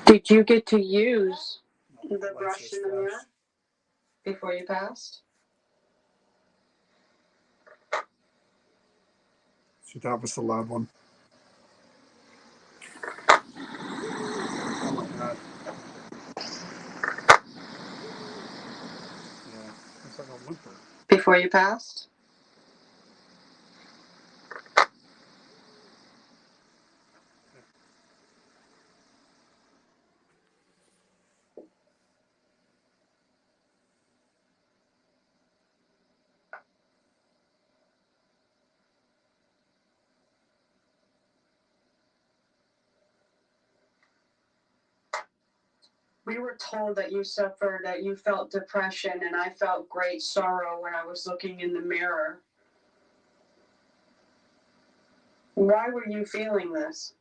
Did you get to use the brush in the mirror before you passed? So that was the loud one. Oh my god. Yeah, it's like a whimper. Before you passed? we were told that you suffered, that you felt depression, and I felt great sorrow when I was looking in the mirror. Why were you feeling this?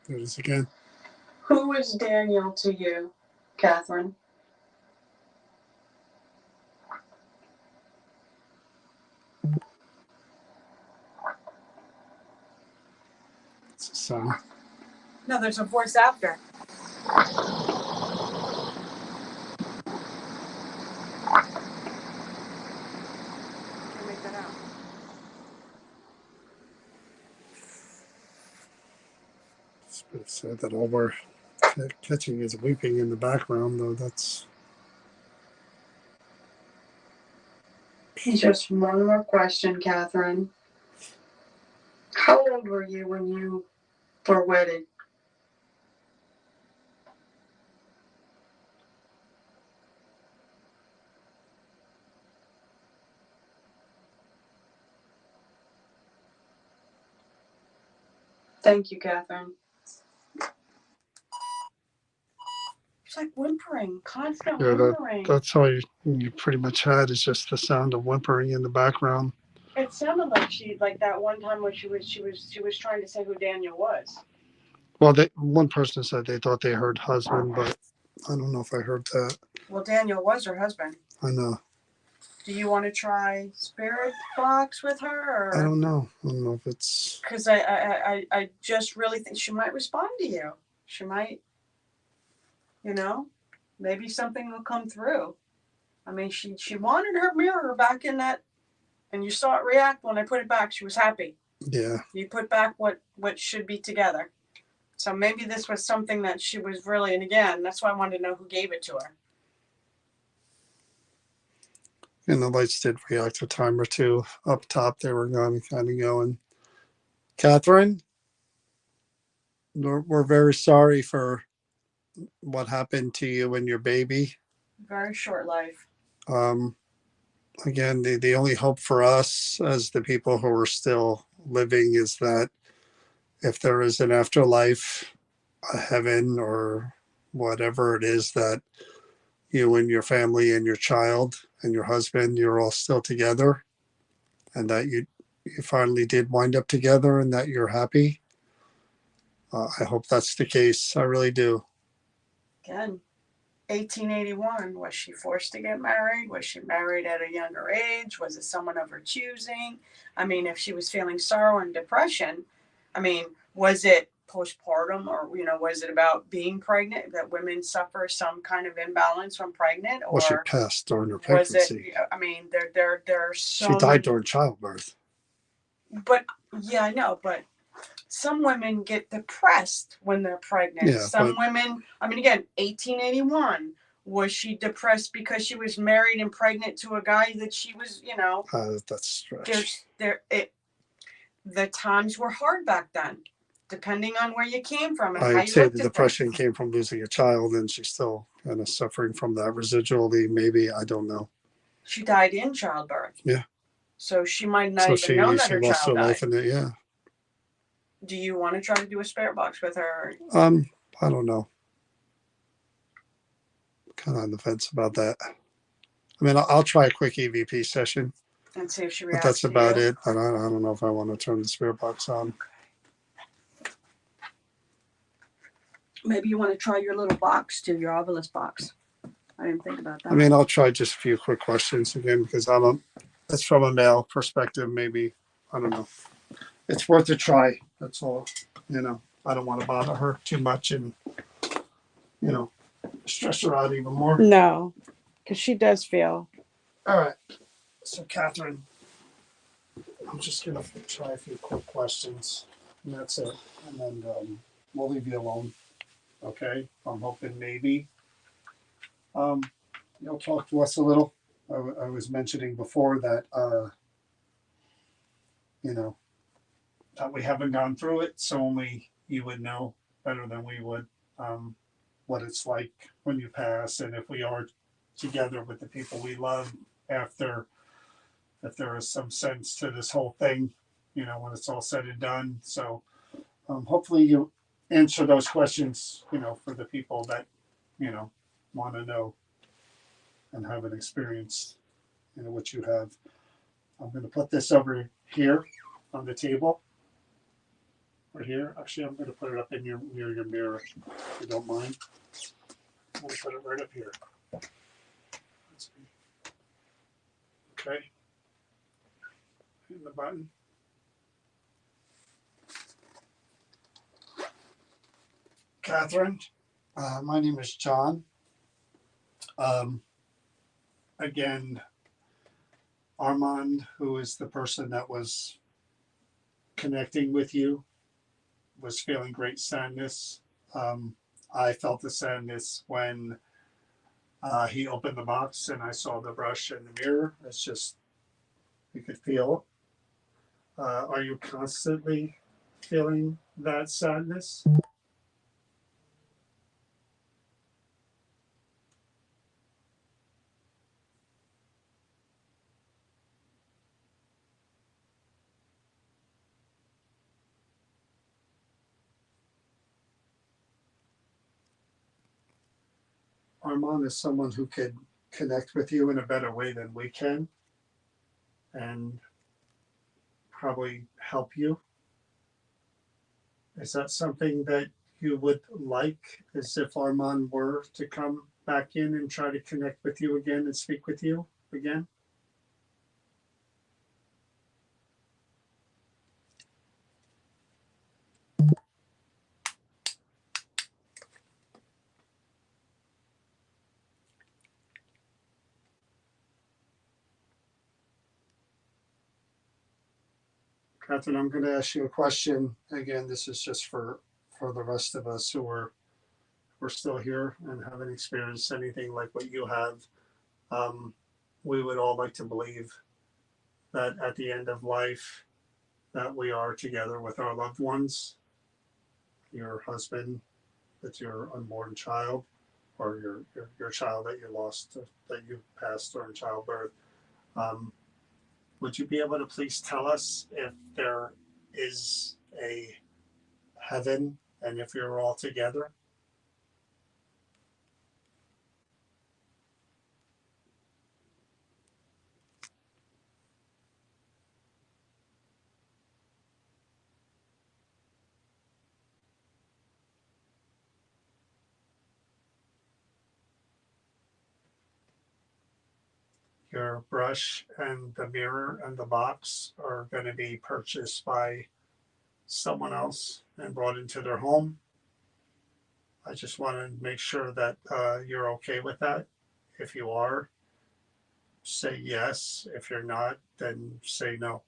There it is again. Who is Daniel to you, Catherine? It's a sound. No, there's a voice after. Can't make that out. It's a bit sad that all we're catching is weeping in the background, though. That's Just one more question, Catherine. How old were you when you were wedded? Thank you, Catherine. She's like whimpering, constant yeah. whimpering. That's all you pretty much had is just the sound of whimpering in the background. It sounded like she, like that one time when she was trying to say who Daniel was. Well, one person said they thought they heard husband, but I don't know if I heard that. Well, Daniel was her husband. I know. Do you want to try spirit box with her, or I don't know. I don't know if it's. because I just really think she might respond to you. She might, maybe something will come through. I mean, she wanted her mirror back in that, and you saw it react when I put it back. She was happy. Yeah. You put back what should be together. So maybe this was something that she was really, and again, that's why I wanted to know who gave it to her. And the lights did react a time or two up top. They were kind of going. Catherine, we're very sorry for what happened to you and your baby. Very short life. Again, the only hope for us as the people who are still living is that if there is an afterlife, a heaven, or whatever it is, that you and your family and your child and your husband, you're all still together, and that you finally did wind up together and that you're happy. I hope that's the case. I really do. Again, 1881, was she forced to get married? Was she married at a younger age? Was it someone of her choosing? I mean, if she was feeling sorrow and depression, I mean, was it postpartum, or was it about being pregnant, that women suffer some kind of imbalance when pregnant, or Well, she passed during her was pregnancy. it? I mean, there are so She died during childbirth. But yeah, I know, but some women get depressed when they're pregnant. Yeah, some women, I mean, again, 1881, was she depressed because she was married and pregnant to a guy that she was, That's stretch. The times were hard back then, depending on where you came from and how I'd you say looked the at depression things. came from losing a child, and she's still kind of suffering from that residually. Maybe, I don't know. She died in childbirth. Yeah. So she might not So even know that she her lost her child died. life in it. Yeah. Do you want to try to do a spirit box with her? I don't know. Kind of on the fence about that. I mean, I'll try a quick EVP session, And see if she but reacts that's to about you. it. But I don't know if I want to turn the spirit box on. Maybe you want to try your little box too, your Ovilus box. I didn't think about that. I mean, I'll try just a few quick questions again because it's from a male perspective. Maybe, I don't know. It's worth a try. That's all. I don't want to bother her too much and, stress her out even more. No, because she does feel. All right. So, Catherine, I'm just going to try a few quick questions, and that's it. And then we'll leave you alone. Okay? I'm hoping maybe You'll talk to us a little. I was mentioning before that, you know, that we haven't gone through it, so only you would know better than we would, what it's like when you pass, and if we are together with the people we love after, if there is some sense to this whole thing, you know, when it's all said and done. So hopefully you answer those questions, you know, for the people that, you know, want to know and haven't experienced, you know, what you have. I'm going to put this over here on the table. Right here. Actually, I'm going to put it up in your near your mirror, if you don't mind. I'm going to put it right up here. Let's see. Okay. Hit the button. Catherine, my name is John. Um, again, Armand, who is the person that was connecting with you, was feeling great sadness. I felt the sadness when he opened the box and I saw the brush in the mirror. It's just, you could feel. Are you constantly feeling that sadness? Armand is someone who could connect with you in a better way than we can and probably help you. Is that something that you would like, as if Armand were to come back in and try to connect with you again and speak with you again? Catherine, I'm going to ask you a question. Again, this is just for the rest of us who are we're still here and haven't experienced anything like what you have. Um, we would all like to believe that at the end of life that we are together with our loved ones, your husband, with your unborn child, or your child that you lost, that you passed during childbirth. Um, would you be able to please tell us if there is a heaven and if you're all together? Your brush and the mirror and the box are going to be purchased by someone else and brought into their home. I just want to make sure that you're okay with that. If you are, say yes. If you're not, then say no.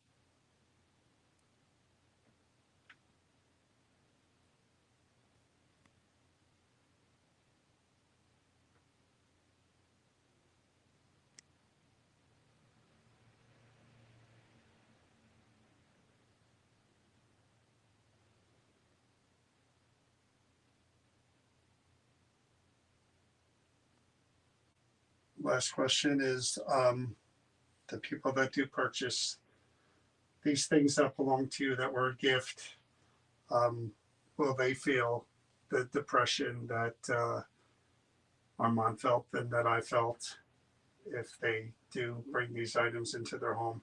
Last question is the people that do purchase these things that belong to you that were a gift, um, will they feel the depression that Armand felt and that I felt if they do bring these items into their home?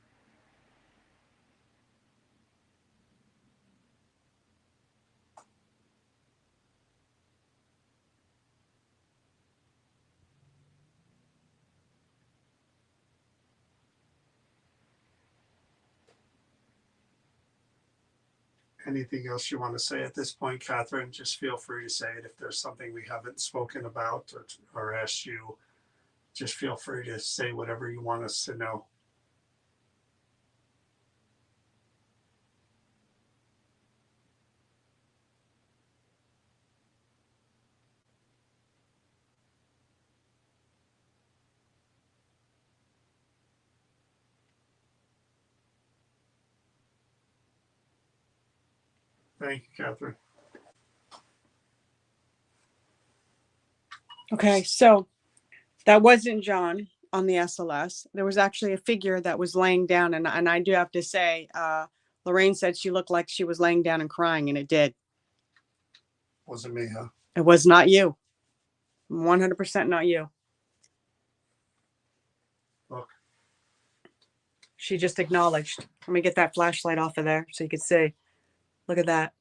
Anything else you want to say at this point, Catherine? Just feel free to say it. If there's something we haven't spoken about or asked you, just feel free to say whatever you want us to know. Thank you, Catherine. Okay, so that wasn't John on the SLS. There was actually a figure that was laying down, and I do have to say, Lorraine said she looked like she was laying down and crying, and it did. Wasn't me, huh? It was not you. 100% not you. Look. She just acknowledged. Let me get that flashlight off of there so you can see. Look at that.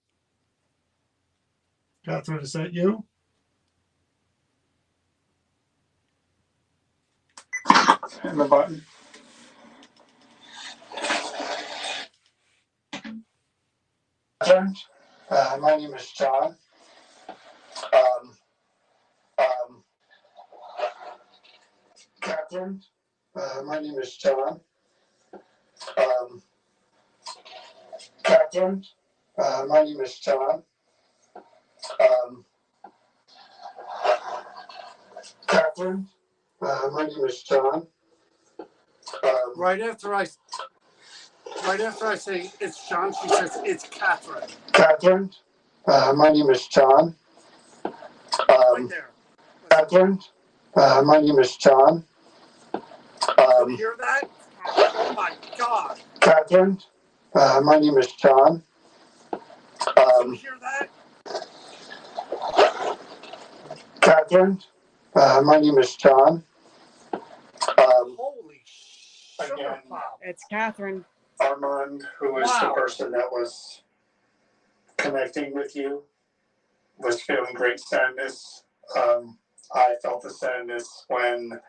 Catherine, is that you? And the button. My name is John. Catherine, my name is John. Catherine, my name is John. Catherine, my name is John. Right after I say it's John, she says it's Catherine. Catherine, my name is John. Right there. Catherine, my name is John. You hear that? Oh my God. Catherine, my name is John. You hear that? Catherine, my name is John. Holy shit. Again, It's Catherine. Armand, who is the person that was connecting with you, was feeling great sadness. I felt the sadness when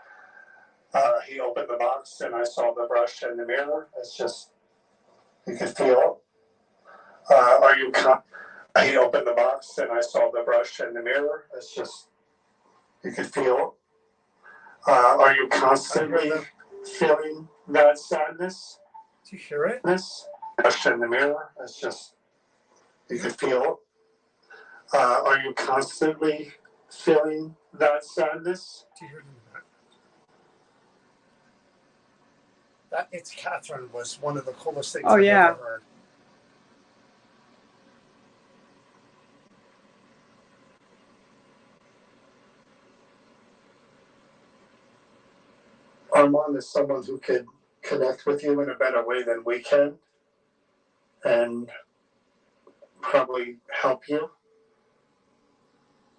he opened the box and I saw the brush and the mirror. It's just, you could feel it. He opened the box and I saw the brush and the mirror. It's just, you could feel it. Are you constantly feeling that sadness? Do you hear it? This brush in the mirror. It's just, you could feel it. Are you constantly feeling that sadness? Do you hear it in the back? That It's Catherine was one of the coolest things I've ever heard. Armand is someone who could connect with you in a better way than we can and probably help you.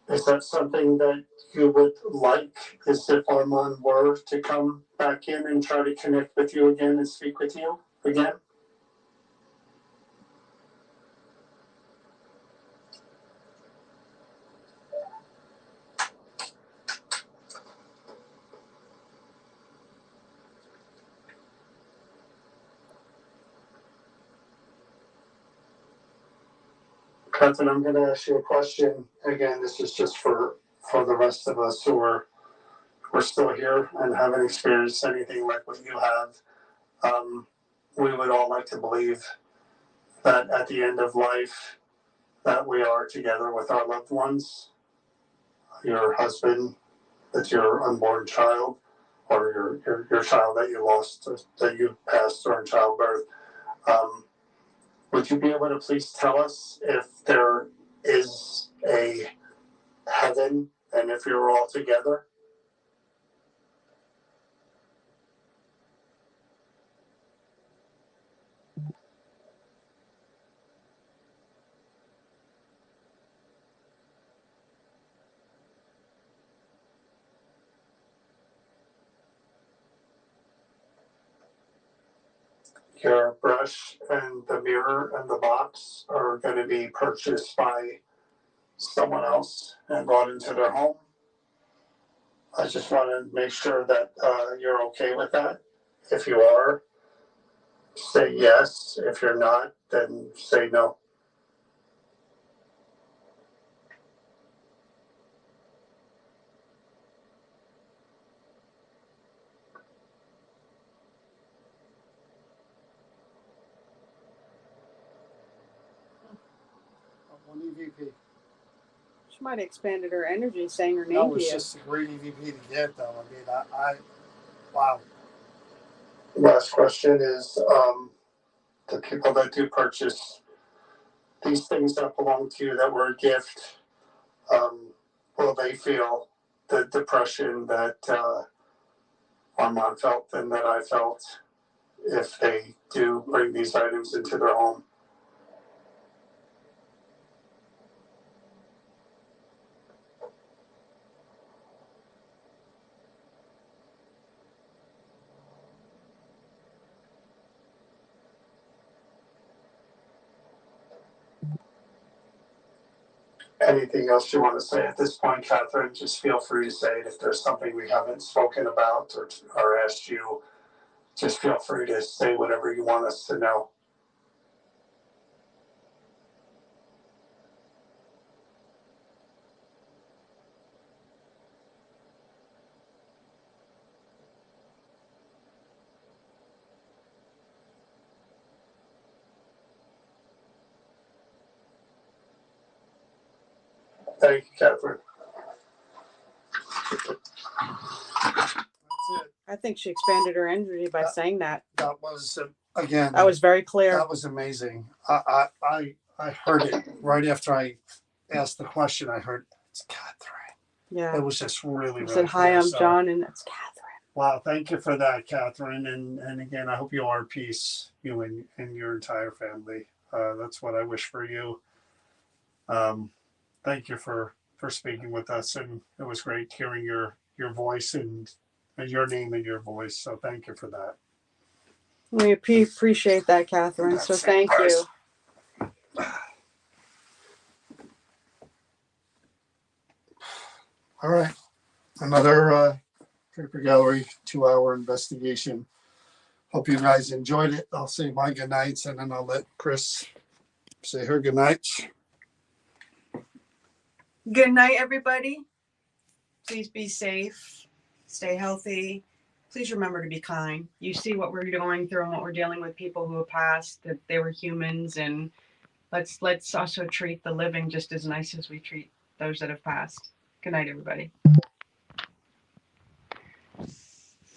Is that something that you would like? Is if Armand were to come back in and try to connect with you again and speak with you again? Catherine, I'm going to ask you a question. Again, this is just for the rest of us who are we're still here and haven't experienced anything like what you have. We would all like to believe that at the end of life that we are together with our loved ones, your husband, that's your unborn child, or your child that you lost, that you passed during childbirth. Would you be able to please tell us if there is a heaven and if you're all together? Your brush and the mirror and the box are going to be purchased by someone else and brought into their home. I just want to make sure that you're okay with that. If you are, say yes. If you're not, then say no. One EVP. She might have expanded her energy saying her name That to was you. just a great EVP to get, though. I mean, wow. Last question is, the people that do purchase these things that belong to you that were a gift, will they feel the depression that Armand felt and that I felt if they do bring these items into their home? Anything else you want to say at this point, Catherine? Just feel free to say it. If there's something we haven't spoken about or asked you, just feel free to say whatever you want us to know. Thank you, Catherine. That's it. I think she expanded her energy by saying that. That was again. That was very clear. That was amazing. I heard it right after I asked the question. I heard it's Catherine. Yeah. It was just really. I really said, "Hi, clear. I'm John, and that's Catherine." Wow, thank you for that, Catherine. And again, I hope you are at peace, you and your entire family. That's what I wish for you. Thank you for speaking with us, and it was great hearing your voice and your name and your voice. So thank you for that. We appreciate that, Catherine. So thank you. All right. Another Draper Gallery 2-hour investigation. Hope you guys enjoyed it. I'll say my good nights and then I'll let Chris say her good nights. Good night, everybody. Please be safe. Stay healthy. Please remember to be kind. You see what we're going through and what we're dealing with, people who have passed, that they were humans, and let's also treat the living just as nice as we treat those that have passed. Good night, everybody.